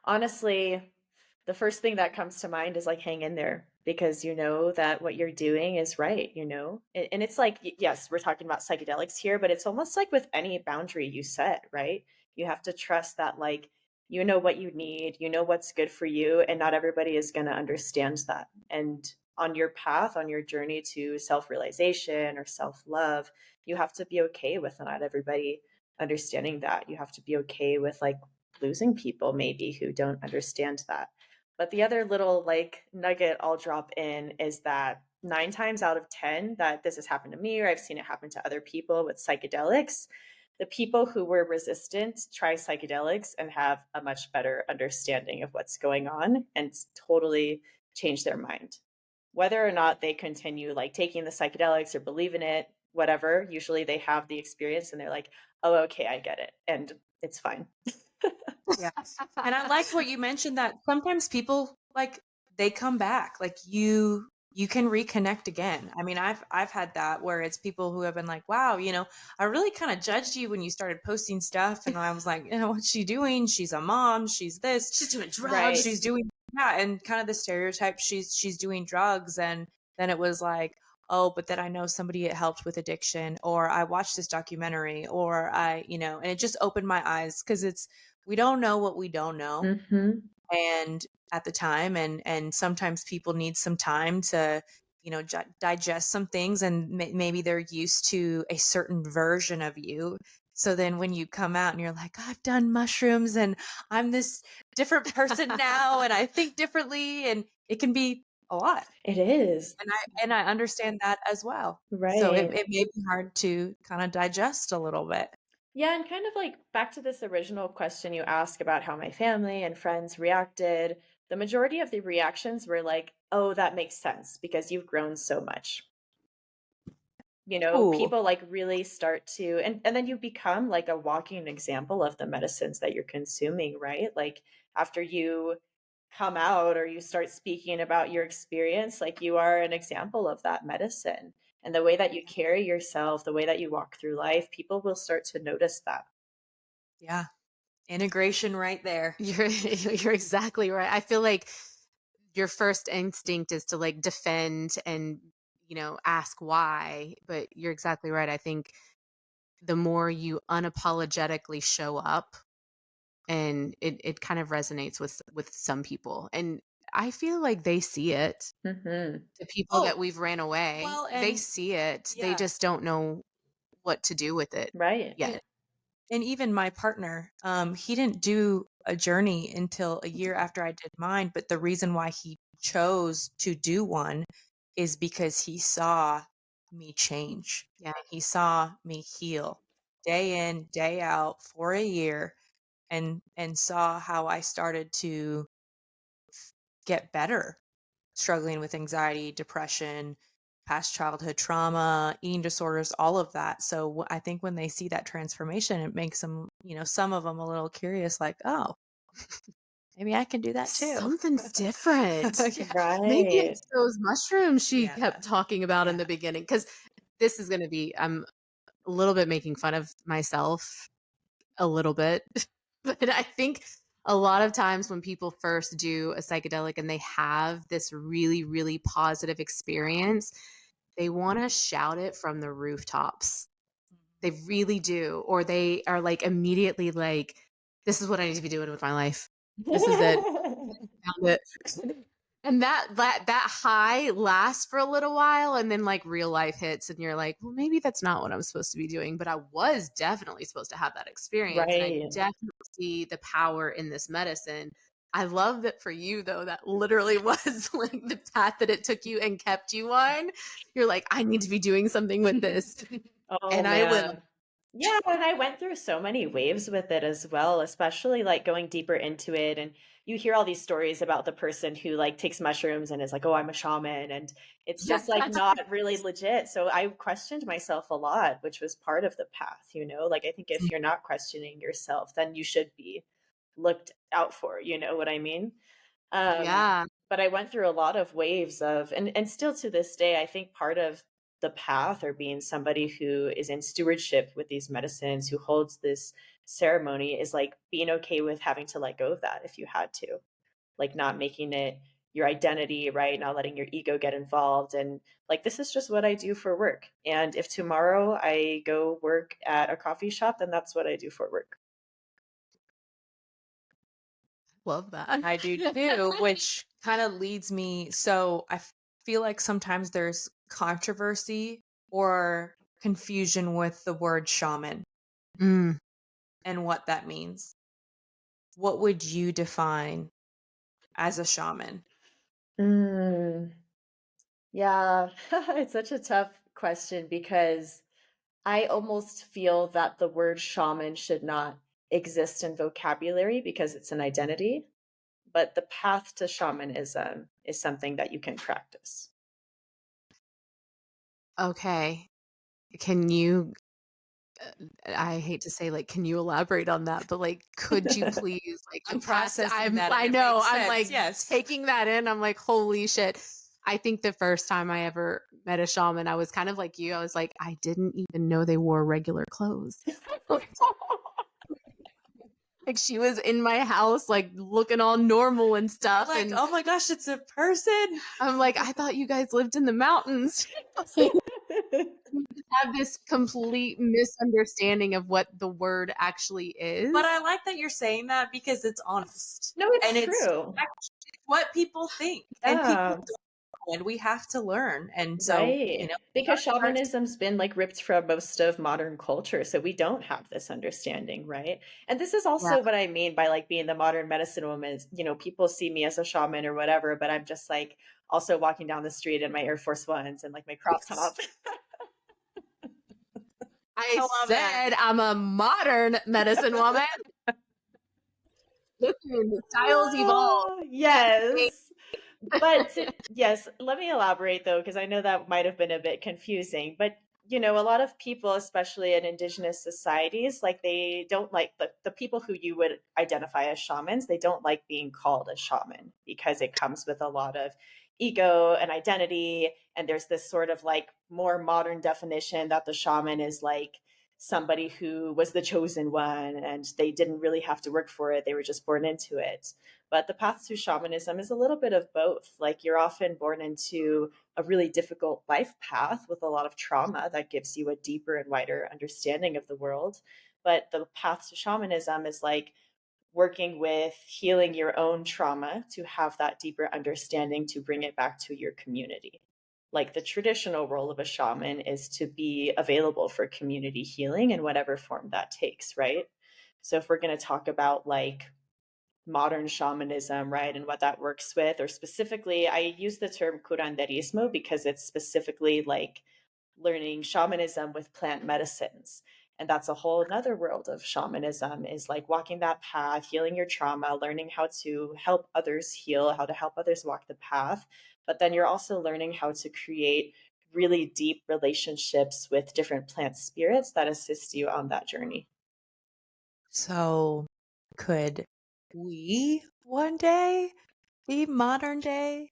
Honestly, the first thing that comes to mind is like hang in there because you know that what you're doing is right. And it's like, yes, we're talking about psychedelics here, but it's almost like with any boundary you set, right? You have to trust that, like, you know what you need, you know what's good for you, and not everybody is going to understand that. And on your path, on your journey to self realization or self love, you have to be okay with not everybody understanding that. You have to be okay with like losing people maybe who don't understand that. But the other little like nugget I'll drop in is that 9 times out of 10 that this has happened to me or I've seen it happen to other people with psychedelics, the people who were resistant try psychedelics and have a much better understanding of what's going on and totally change their mind. Whether or not they continue like taking the psychedelics or believe in it, whatever, usually they have the experience and they're like, oh, okay, I get it. And it's fine. Yeah. And I liked what you mentioned, that sometimes people like they come back. Like you can reconnect again. I mean, I've had that where it's people who have been like, "Wow, I really kind of judged you when you started posting stuff." And I was like, "What's she doing? She's a mom, she's this, She's doing Right. she's drugs. doing yeah, and kind of the stereotype she's doing drugs." And then it was like, "Oh, but then I know somebody it helped with addiction, or I watched this documentary, or and it just opened my eyes, because it's we don't know what we don't know. Mhm. and at the time, and sometimes people need some time to, digest some things, and maybe they're used to a certain version of you. So then when you come out and you're like, I've done mushrooms and I'm this different person now and I think differently, and it can be a lot. It is. And I understand that as well. So Right. it may be hard to kind of digest a little bit. Yeah, and kind of like back to this original question you asked about how my family and friends reacted, the majority of the reactions were like, oh, that makes sense because you've grown so much. Ooh. People like really start to, and then you become like a walking example of the medicines that you're consuming, right? Like after you come out or you start speaking about your experience, like you are an example of that medicine. And the way that you carry yourself, the way that you walk through life, people will start to notice that. Yeah. Integration right there. You're exactly right. I feel like your first instinct is to like defend and, ask why, but you're exactly right. I think the more you unapologetically show up, and it kind of resonates with some people, and I feel like they see it. Hmm. The people that Oh, we've ran away, well, they and see it. They yeah. just don't know what to do with it Right. And, yet. and even my partner, he didn't do a journey until a year after I did mine. But the reason why he chose to do one is because he saw me change Yeah. and he saw me heal day in, day out for a year, and saw how I started to get better, struggling with anxiety, depression, past childhood trauma, eating disorders, all of that. So I think when they see that transformation, it makes them, some of them a little curious, like, oh, maybe I can do that too. Something's different. Yeah. Maybe Right. it's those mushrooms she Yeah. kept talking about in Yeah. the beginning. Because this is gonna be I'm a little bit making fun of myself, a little bit. But I think a lot of times when people first do a psychedelic and they have this really, really positive experience, they wanna shout it from the rooftops. They really do, or they are, like, immediately like, "This is what I need to be doing with my life. This is it. Found it." And that high lasts for a little while, and then, like, real life hits, and you're like, "Well, maybe that's not what I'm supposed to be doing, but I was definitely supposed to have that experience, and I Right. definitely see the power in this medicine." I love that for you, though, that literally was, like, the path that it took you and kept you on. You're like, "I need to be doing something with this, Oh and I will." man. Yeah, and I went through so many waves with it as well, especially like going deeper into it. And you hear all these stories about the person who like takes mushrooms and is like, oh, I'm a shaman. And it's just like not really legit. So I questioned myself a lot, which was part of the path, Like I think if you're not questioning yourself, then you should be looked out for, you know what I mean? Um, Yeah. but I went through a lot of waves of, and still to this day, I think part of the path or being somebody who is in stewardship with these medicines, who holds this ceremony, is like being okay with having to let go of that if you had to, like not making it your identity, right? Not letting your ego get involved. And like, this is just what I do for work. And if tomorrow I go work at a coffee shop, then that's what I do for work. Love that. I do too, which kind of leads me. So feel like sometimes there's controversy or confusion with the word shaman Mm. and what that means. What would you define as a shaman? Mm, yeah, it's such a tough question because I almost feel that the word shaman should not exist in vocabulary because it's an identity, but the path to shamanism is something that you can practice. Okay. Can you I hate to say, like, can you elaborate on that? But, like, could you please, like, I'm the path processing that and I it know, makes I'm, sense. like, Yes. taking that in, I'm like, "Holy shit." I think the first time I ever met a shaman, I was kind of like you, I was like, "I didn't even know they wore regular clothes." Like, she was in my house, like, looking all normal and You're stuff, like, and oh my gosh, it's a person. I'm like, "I thought you guys lived in the mountains." have this complete misunderstanding of what the word actually is. But I like that you're saying that because it's honest. No, it's And it's true. what people think. And people Yeah. don't know, and we have to learn. And so, Right. Because shamanism's been like ripped from most of modern culture. So we don't have this understanding, right? And this is Yeah. also what I mean by like being the modern medicine woman is, people see me as a shaman or whatever, but I'm just like also walking down the street in my Air Force Ones and like my crop top. I love that. said I'm a modern medicine woman. Listen, the styles evolve. Yes. But yes, let me elaborate though, because I know that might have been a bit confusing. But a lot of people, especially in indigenous societies, like they don't like the people who you would identify as shamans, they don't like being called a shaman because it comes with a lot of ego and identity. And there's this sort of like more modern definition that the shaman is like somebody who was the chosen one and they didn't really have to work for it, they were just born into it. But the path to shamanism is a little bit of both. Like you're often born into a really difficult life path with a lot of trauma that gives you a deeper and wider understanding of the world. But the path to shamanism is like working with healing your own trauma to have that deeper understanding to bring it back to your community. Like the traditional role of a shaman is to be available for community healing in whatever form that takes, right? So if we're going to talk about like modern shamanism, right, and what that works with, or specifically, I use the term curanderismo because it's specifically like learning shamanism with plant medicines. And that's a whole another world of shamanism is like walking that path, healing your trauma, learning how to help others heal, how to help others walk the path. But then you're also learning how to create really deep relationships with different plant spirits that assist you on that journey. So, could we one day be modern day?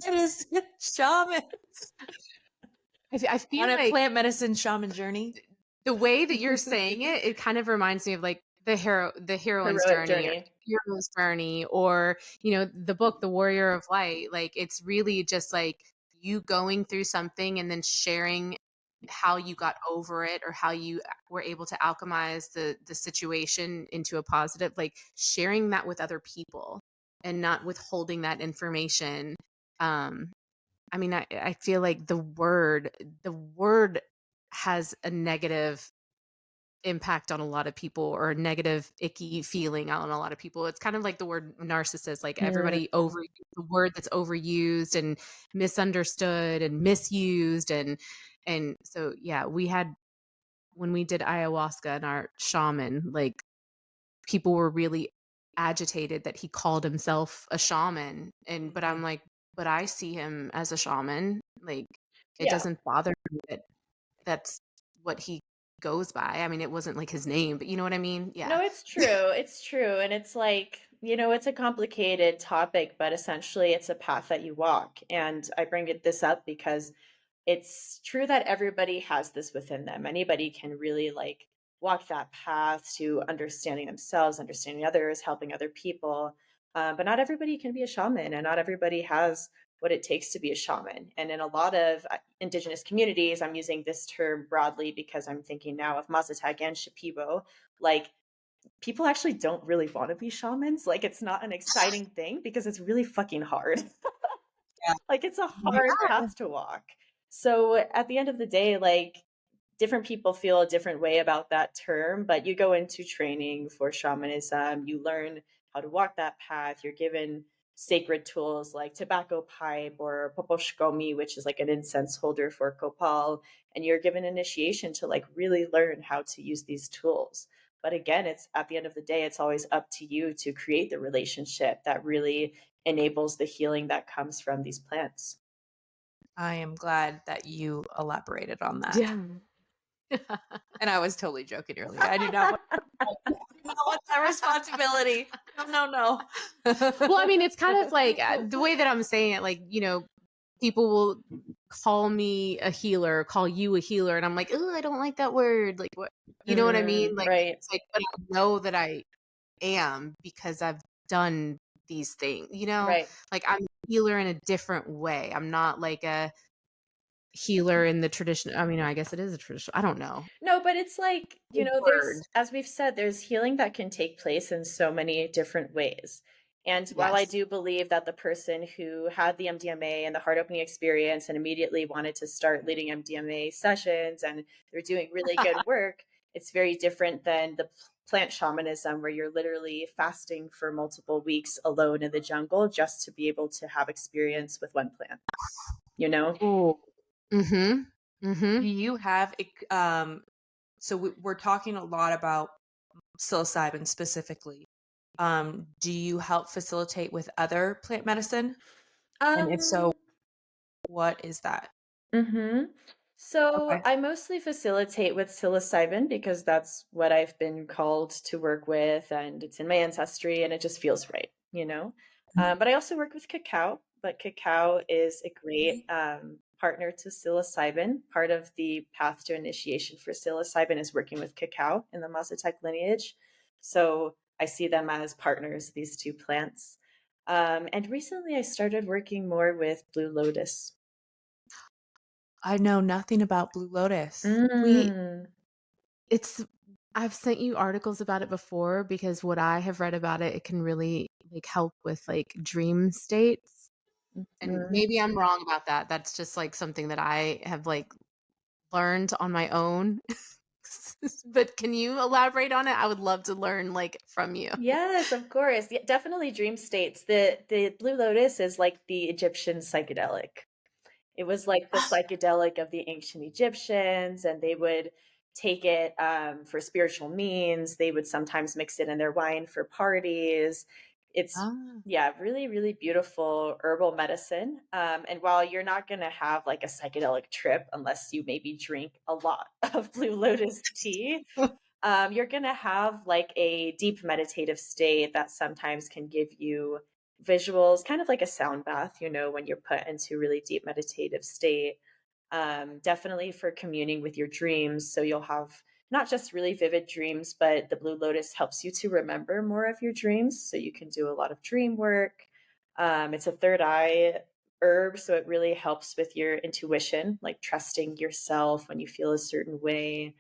It is shaman I feel on a like plant medicine shaman journey. the way that you're saying it, it kind of reminds me of like the heroine's Heroic journey or journey. hero's journey, or the book The Warrior of Light. Like it's really just like you going through something and then sharing how you got over it or how you were able to alchemize the situation into a positive, like sharing that with other people and not withholding that information. I mean, I feel like the word has a negative impact on a lot of people, or a negative icky feeling on a lot of people. It's kind of like the word narcissist, like Mm. everybody over the word that's overused and misunderstood and misused. And so yeah, we had, when we did ayahuasca and our shaman, like people were really agitated that he called himself a shaman. And but I'm like, but I see him as a shaman. Like it Yeah. doesn't bother me that that's what he goes by. I mean, it wasn't like his name, but you know what I mean? Yeah. No, it's true. It's true. And it's like, it's a complicated topic, but essentially it's a path that you walk. And I bring this up because it's true that everybody has this within them. Anybody can really like walk that path to understanding themselves, understanding others, helping other people. But not everybody can be a shaman, and not everybody has what it takes to be a shaman. And in a lot of indigenous communities, I'm using this term broadly because I'm thinking now of Mazatec and Shipibo, like people actually don't really want to be shamans. Like it's not an exciting thing because it's really fucking hard. Yeah. Like it's a hard path to walk. So at the end of the day, like different people feel a different way about that term, but you go into training for shamanism, you learn how to walk that path. You're given sacred tools like tobacco pipe or poposhkomi, which is like an incense holder for kopal, and you're given initiation to like really learn how to use these tools. But again, it's at the end of the day, it's always up to you to create the relationship that really enables the healing that comes from these plants. I am glad that you elaborated on that. Yeah. And I was totally joking earlier. I do not want that responsibility. No. Well, I mean, it's kind of like the way that I'm saying it, like, people will call me a healer, call you a healer, and I'm like, oh, I don't like that word. Like, what? You know what I mean? Like, Right. it's like, but I know that I am because I've done these things, Right. like I'm a healer in a different way. I'm not like a healer in the tradition. I mean, I guess it is a tradition. I don't know. No, but it's like, Big there's, word. as we've said, there's healing that can take place in so many different ways. And while I Yes. do believe that the person who had the MDMA and the heart opening experience and immediately wanted to start leading MDMA sessions and they're doing really good work, it's very different than the plant shamanism where you're literally fasting for multiple weeks alone in the jungle just to be able to have experience with one plant, you know? Oh. Mm-hmm. Mm-hmm. Do you have so we're talking a lot about psilocybin specifically. Do you help facilitate with other plant medicine? And if so, Um, what is that? Mhm. So Okay. I mostly facilitate with psilocybin because that's what I've been called to work with, and it's in my ancestry, and it just feels right, you know? But I also work with cacao, but cacao is a great partner to psilocybin. Part of the path to initiation for psilocybin is working with cacao in the Mazatec lineage. So I see them as partners, these two plants. And recently I started working more with blue lotus. I know nothing about Blue Lotus. We Mm. it's I've sent you articles about it before because what I have read about it, it can really like help with like dream states. And Mhm. maybe I'm wrong about that. That's just like something that I have like learned on my own. But can you elaborate on it? I would love to learn like from you. Yes, of course. Yeah, definitely dream states. The Blue Lotus is like the Egyptian psychedelic. It was like the psychedelic of the ancient Egyptians, and they would take it for spiritual means. They would sometimes mix it in their wine for parties. It's, Ah. yeah, really, really beautiful herbal medicine. And while you're not going to have like a psychedelic trip unless you maybe drink a lot of Blue Lotus tea, you're going to have like a deep meditative state that sometimes can give you visuals, kind of like a sound bath, when you're put into really deep meditative state. Definitely for communing with your dreams. So you'll have not just really vivid dreams, but the Blue Lotus helps you to remember more of your dreams. So you can do a lot of dream work. It's a third eye herb. So it really helps with your intuition, like trusting yourself when you feel a certain way,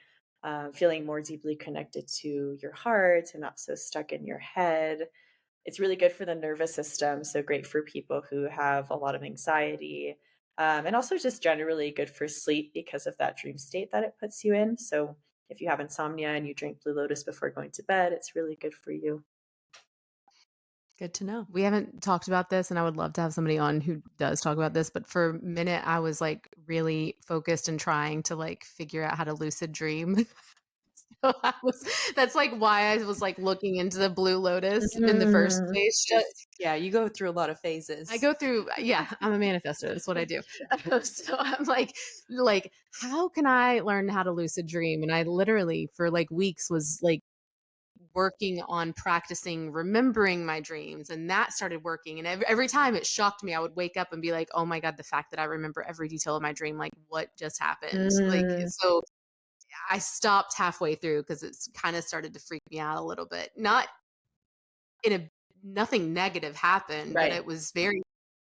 feeling more deeply connected to your heart and not so stuck in your head. It's really good for the nervous system, so great for people who have a lot of anxiety, and also just generally good for sleep because of that dream state that it puts you in. So if you have insomnia and you drink Blue Lotus before going to bed, it's really good for you. Good to know. We haven't talked about this, and I would love to have somebody on who does talk about this, but for a minute, I was, like, really focused and trying to, like, figure out how to lucid dream. So I was that's, like, why I was, like, looking into the Blue Lotus in the first Mm, place, Yeah, just yeah, you go through a lot of I phases. go through yeah, I'm a manifestor, that's what I do. So I'm like, "How can I learn how to lucid dream?" And I literally, for, like, weeks was, like, working on practicing remembering my dreams, and that started working, and every time it shocked me. I would wake up and be like, "Oh my god, the fact that I remember every detail of my dream, like, what just happened?" Like, mm, so I stopped halfway through because it's kinda started to freak me out a little bit. Not in a nothing negative happened, but right. it was very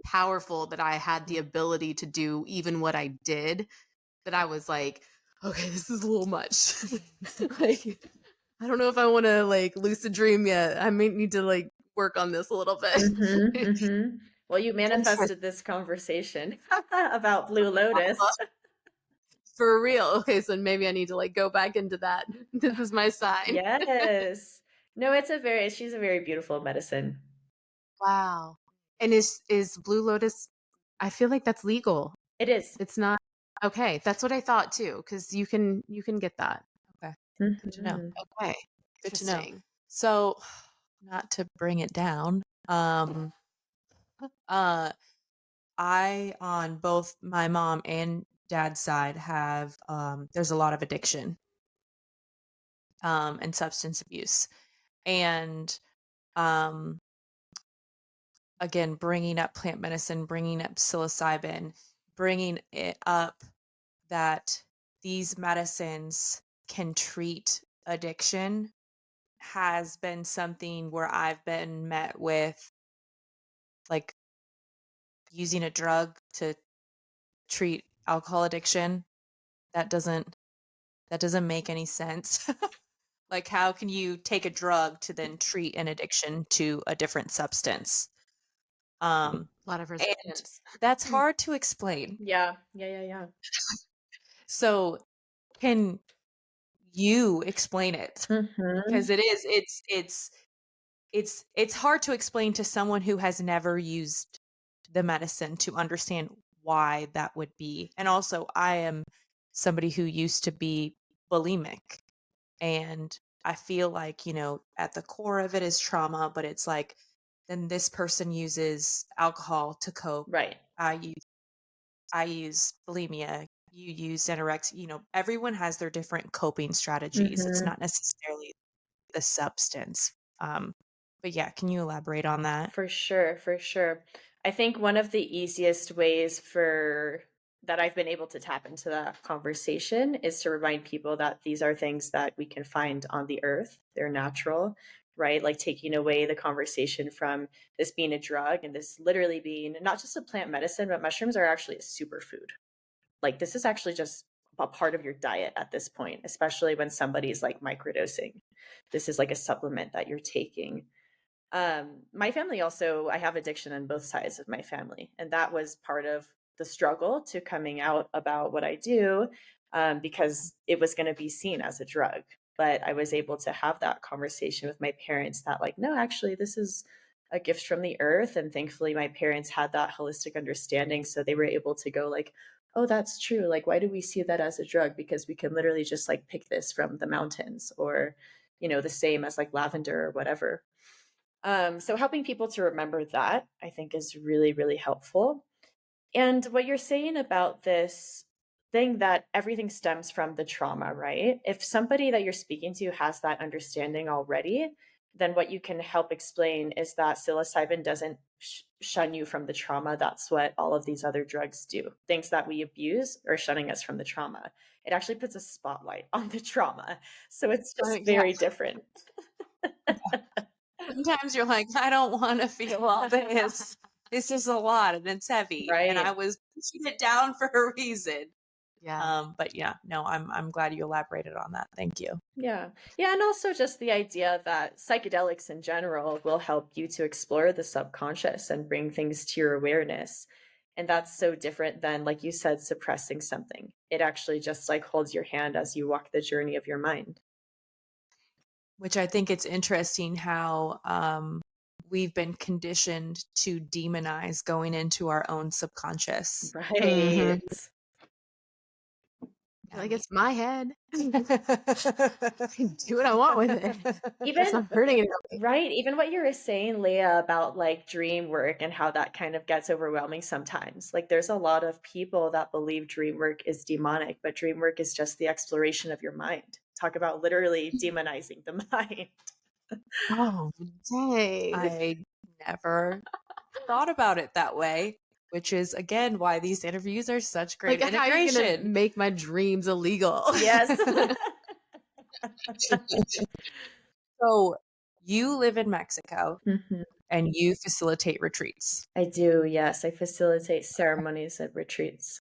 powerful that I had the ability to do even what I did, that I was like, "Okay, this is a little much." Like, I don't know if I wanna, like, lucid dream yet. I may need to, like, work on this a little Hmm, bit. hmm. Well, you Thanks for manifested this conversation about Blue Lotus. for real. Okay, so maybe I need to, like, go back into that. This is my sign. Yes. No, she's a very beautiful medicine. Wow. And is Blue Lotus I feel like that's legal. It is. It's not okay, that's what I thought too, because you can get that. Okay, good to know. Mhm. Okay, Good to know. interesting. So, not to bring it down, uh, I on both my mom and dad's side have there's a lot of addiction and substance abuse, and um, again, bringing up plant medicine, bringing up psilocybin, bringing it up that these medicines can treat addiction has been something where I've been met with like using a drug to treat alcohol addiction. That doesn't make any sense. Like, how can you take a drug to then treat an addiction to a different substance? Um, A lot of and resistance. that's hard to explain. Yeah, yeah, yeah, yeah. So, can you explain it? Hmm. Because it's hard to explain to someone who has never used the medicine to understand why that would be. And also, I am somebody who used to be bulimic, and I feel like, at the core of it is trauma, but it's like, then this person uses alcohol to cope. Right. I use bulimia, you use anorexia, everyone has their different coping strategies. It's Hmm. not necessarily the substance. Um, but yeah, can you elaborate on that? For sure, for sure. I think one of the easiest ways for that I've been able to tap into that conversation is to remind people that these are things that we can find on the earth. They're natural, right? Like taking away the conversation from this being a drug and this literally being not just a plant medicine, but mushrooms are actually a superfood. Like this is actually just a part of your diet at this point, especially when somebody's like microdosing. This is like a supplement that you're taking. My family also, I have addiction on both sides of my family. And that was part of the struggle to coming out about what I do, because it was going to be seen as a drug. But I was able to have that conversation with my parents that, like, no, actually, this is a gift from the earth. And thankfully, my parents had that holistic understanding. So they were able to go, like, oh, that's true. Like, why do we see that as a drug? Because we can literally just like pick this from the mountains or, the same as like lavender or whatever. So helping people to remember that I think is really, really helpful. And what you're saying about this thing that everything stems from the trauma, right? If somebody that you're speaking to has that understanding already, then what you can help explain is that psilocybin doesn't shun you from the trauma. That's what all of these other drugs do. Things that we abuse are shunning us from the trauma. It actually puts a spotlight on the trauma. So it's just Yeah. very different. Sometimes you're like, I don't want to feel all this. This is a lot and it's heavy. And I Right. was pushing it down for a reason. Yeah. But yeah, no, I'm glad you elaborated on that. Thank you. Yeah. Yeah. And also just the idea that psychedelics in general will help you to explore the subconscious and bring things to your awareness. And that's so different than, like you said, suppressing something. It actually just like holds your hand as you walk the journey of your mind. Which I think it's interesting how we've been conditioned to demonize going into our own subconscious. Mhm. Right. I Like, mean, it's my head. I can do what I want with it. It's Even not hurting anybody. Right. Even what you were saying, Leah, about like dream work and how that kind of gets overwhelming sometimes. Like there's a lot of people that believe dream work is demonic, but dream work is just the exploration of your mind. Talk about literally demonizing the mind. Oh, dang. I never thought about it that way, which is again why these interviews are such Like, great how are you gonna integration. make my dreams illegal? Yes. So you live in Mexico Mhm. and you facilitate retreats. I do. Yes. I facilitate ceremonies at retreats.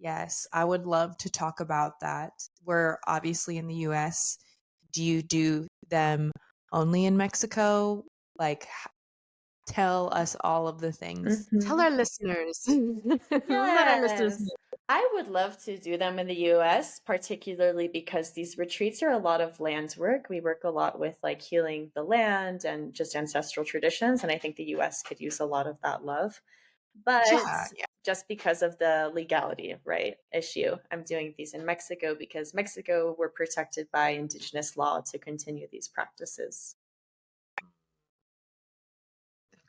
Yes, I would love to talk about that. We're obviously in the US. Do you do them only in Mexico? Like, tell us all of the things. Tell Mhm. our listeners. Let our listeners know. Yes. I would love to do them in the US, particularly because these retreats are a lot of land work. We work a lot with like healing the land and just ancestral traditions. And I think the US could use a lot of that love. But Yeah, yeah. just because of the legality, right, issue, I'm doing these in Mexico because Mexico were protected by indigenous law to continue these practices.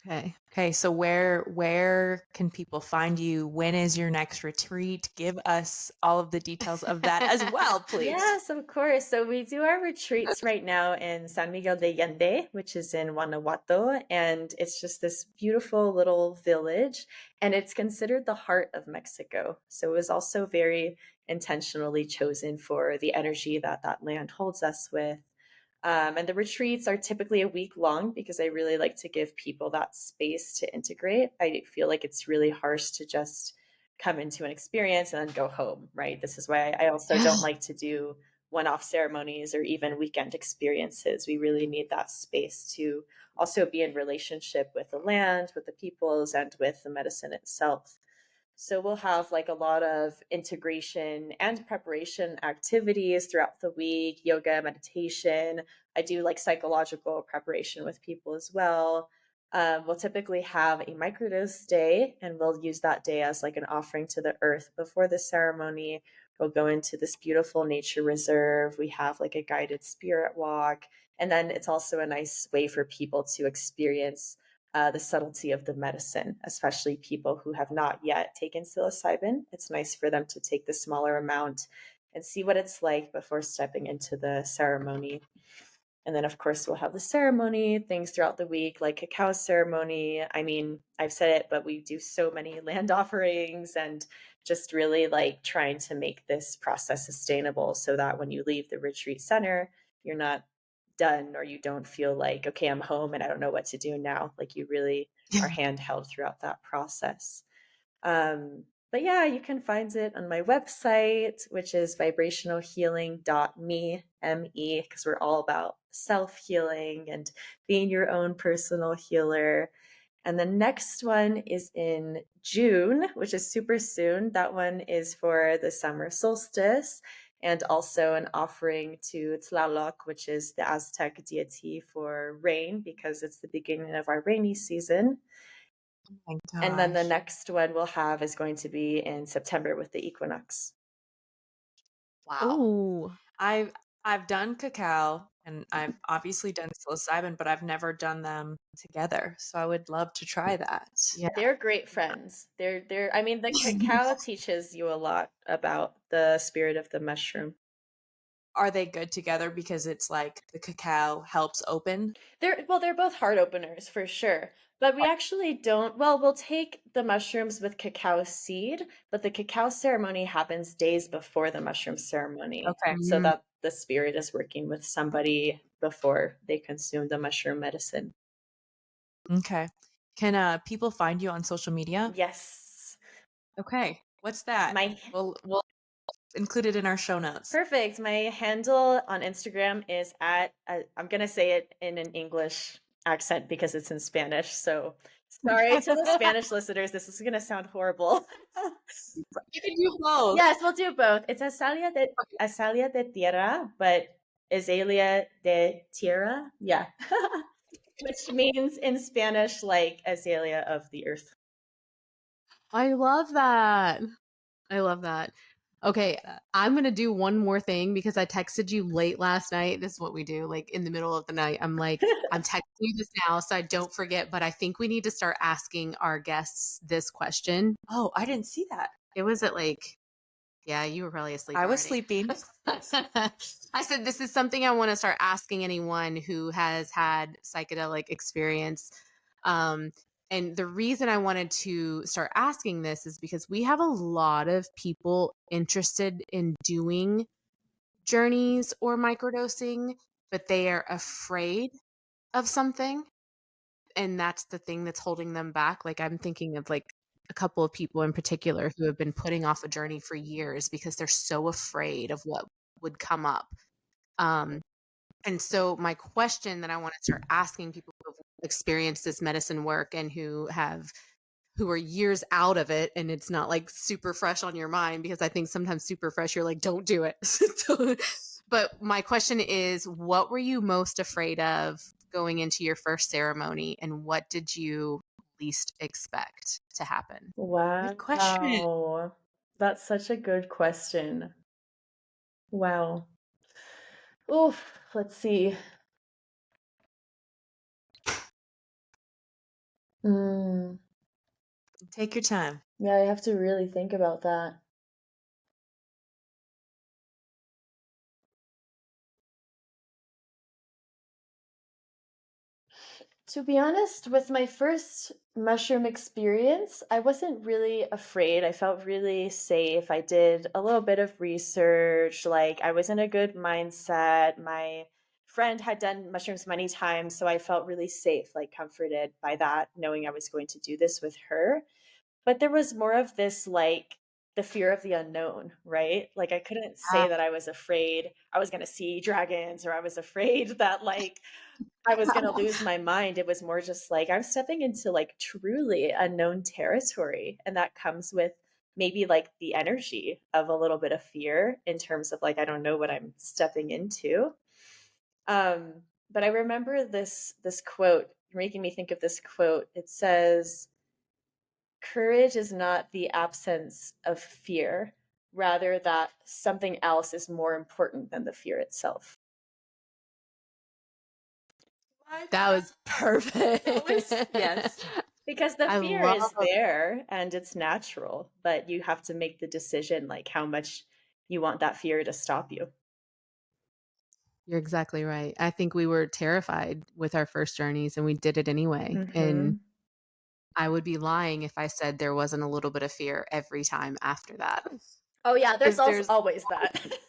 Okay. Okay, so where can people find you? When is your next retreat? Give us all of the details of that as well, please. Yes, of course. So we do our retreats right now in San Miguel de Allende, which is in Guanajuato, and it's just this beautiful little village, and it's considered the heart of Mexico. So it was also very intentionally chosen for the energy that that land holds us with. And the retreats are typically a week long because I really like to give people that space to integrate. I feel like it's really harsh to just come into an experience and then go home, right? This is why I also don't like to do one-off ceremonies or even weekend experiences. We really need that space to also be in relationship with the land, with the peoples, and with the medicine itself. So we'll have like a lot of integration and preparation activities throughout the week, yoga, meditation. I do like psychological preparation with people as well. We'll typically have a microdose day, and we'll use that day as like an offering to the earth before the ceremony. We'll go into this beautiful nature reserve. We have like a guided spirit walk. And then it's also a nice way for people to experience the subtlety of the medicine, especially people who have not yet taken psilocybin. It's nice for them to take the smaller amount and see what it's like before stepping into the ceremony. And then, of course, we'll have the ceremony, things throughout the week, like cacao ceremony. I mean, I've said it, but we do so many land offerings and just really like trying to make this process sustainable so that when you leave the retreat center, you're not done or you don't feel like, okay, I'm home and I don't know what to do now. Like you really are handheld throughout that process. But yeah, you can find it on my website, which is vibrationalhealing.me, M-E, because we're all about self-healing and being your own personal healer. And the next one is in June, which is super soon. That one is for the summer solstice and also an offering to Tlaloc, which is the Aztec deity for rain, because it's the beginning of our rainy season. Oh my And then the gosh. next one we'll have is going to be in September with the equinox. Wow. Oh, I've done cacao and I've obviously done psilocybin, but I've never done them together. So I would love to try that. yeah. They're great friends. They're I mean the cacao teaches you a lot about the spirit of the mushroom. Are they good together because it's like the cacao helps open? They're both heart openers for sure. But we actually don't, well, we'll take the mushrooms with cacao seed, but the cacao ceremony happens days before the mushroom ceremony Okay. so Mm. that the spirit is working with somebody before they consume the mushroom medicine. Okay. Can people find you on social media? Yes. Okay. What's that? My We'll include it in our show notes. Perfect. My handle on Instagram is at, I'm going to say it in an English accent because it's in Spanish. So sorry to the Spanish listeners. This is going to sound horrible. You can do both. Yes, we'll do both. It's Azalea de Tierra, but Azalea de Tierra. Yeah. Which means in Spanish, like Azalea of the earth. I love that. I love that. Okay, I'm gonna do one more thing because I texted you late last night. This is what we do, like in the middle of the night. I'm like, I'm texting you this now so I don't forget, but I think we need to start asking our guests this question. Oh, I didn't see that. It was at like, yeah, you were probably asleep I was already. sleeping. I said, this is something I want to start asking anyone who has had psychedelic experience. Um, and the reason I wanted to start asking this is because we have a lot of people interested in doing journeys or microdosing, but they are afraid of something. And that's the thing that's holding them back. Like I'm thinking of like a couple of people in particular who have been putting off a journey for years because they're so afraid of what would come up. Um, and so my question that I want to start asking people who have experienced this medicine work and who are years out of it and it's not like super fresh on your mind, because I think sometimes super fresh you're like, don't do it. But my question is, what were you most afraid of going into your first ceremony, and what did you least expect to happen? Good question. Wow. That's such a good question. Wow. Oof, let's see. Mm, Take your time. yeah, I have to really think about that. To be honest, with my first mushroom experience, I wasn't really afraid. I felt really safe. I did a little bit of research, like I was in a good mindset. My friend had done mushrooms many times, so I felt really safe, like comforted by that, knowing I was going to do this with her. But there was more of this, like, the fear of the unknown, right? Like, I couldn't Ah, say that I was afraid I was gonna see dragons, or I was afraid that, like, I was gonna lose my mind. It was more just like I'm stepping into, like, truly unknown territory, and that comes with maybe, like, the energy of a little bit of fear in terms of, like, I don't know what I'm stepping into. But I remember this quote, you're making me think of this quote. It says, "Courage is not the absence of fear, rather that something else is more important than the fear itself." that was perfect. That was, yes. Because the I fear love. is there and it's natural, but you have to make the decision, like, how much you want that fear to stop you. You're exactly right. I think we were terrified with our first journeys, and we did it anyway. And Mhm. I would be lying if I said there wasn't a little bit of fear every time after that. Oh, yeah, there's Because also there's always that.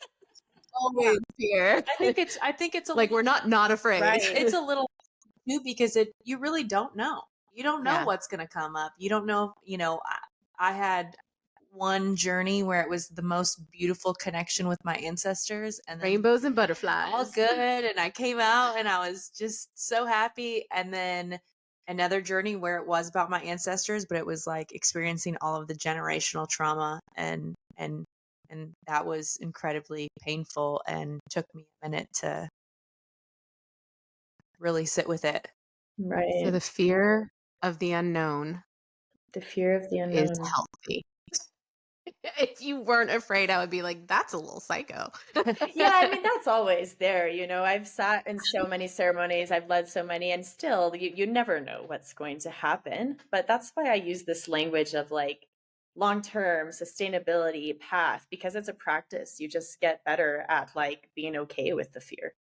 always fear. I think it's a Like, we're not afraid. Right. it's a little too, because you really don't know. You don't know Yeah. what's going to come up. You don't know, I had one journey where it was the most beautiful connection with my ancestors, and then Rainbows and all butterflies. good, and I came out and I was just so happy. And then another journey where it was about my ancestors, but it was like experiencing all of the generational trauma, and that was incredibly painful and took me a minute to really sit with it. So Right. the fear of the unknown The fear of the is unknown. healthy. If you weren't afraid, I would be like, that's a little psycho. Yeah, I mean, that's always there, you know, I've sat in so many ceremonies, I've led so many, and still you never know what's going to happen. But that's why I use this language of, like, long-term sustainability path, because it's a practice. You just get better at, like, being okay with the fear.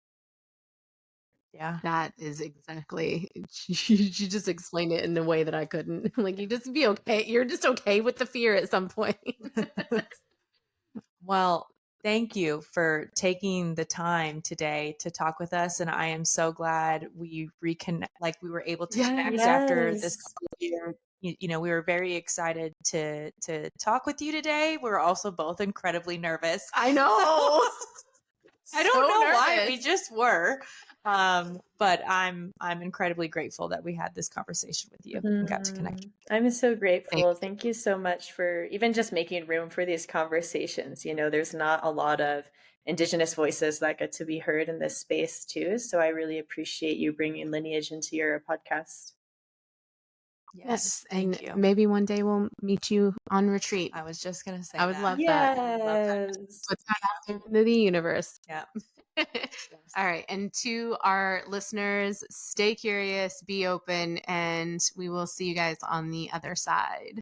Yeah. That is exactly you just explained it in a way that I couldn't. Like, you just be okay. You're just okay with the fear at some point. Well, thank you for taking the time today to talk with us. And I am so glad we were able to connect Yes. after this Yes. couple of years. We were very excited to talk with you today. We were also both incredibly nervous. I So know. I don't So know why, we nervous. just were. But I'm incredibly grateful that we had this conversation with you and got to connect. I'm so Thank grateful. you. Thank you so much for even just making room for these conversations. You know, there's not a lot of Indigenous voices that get to be heard in this space, too. So I really appreciate you bringing lineage into your podcast. Yes, Yes, thank and you. maybe one day we'll meet you on retreat. I was just gonna say I would that. love that. I would love that. Yes. Put that out there into the universe. Yeah. All right. And to our listeners, stay curious, be open, and we will see you guys on the other side.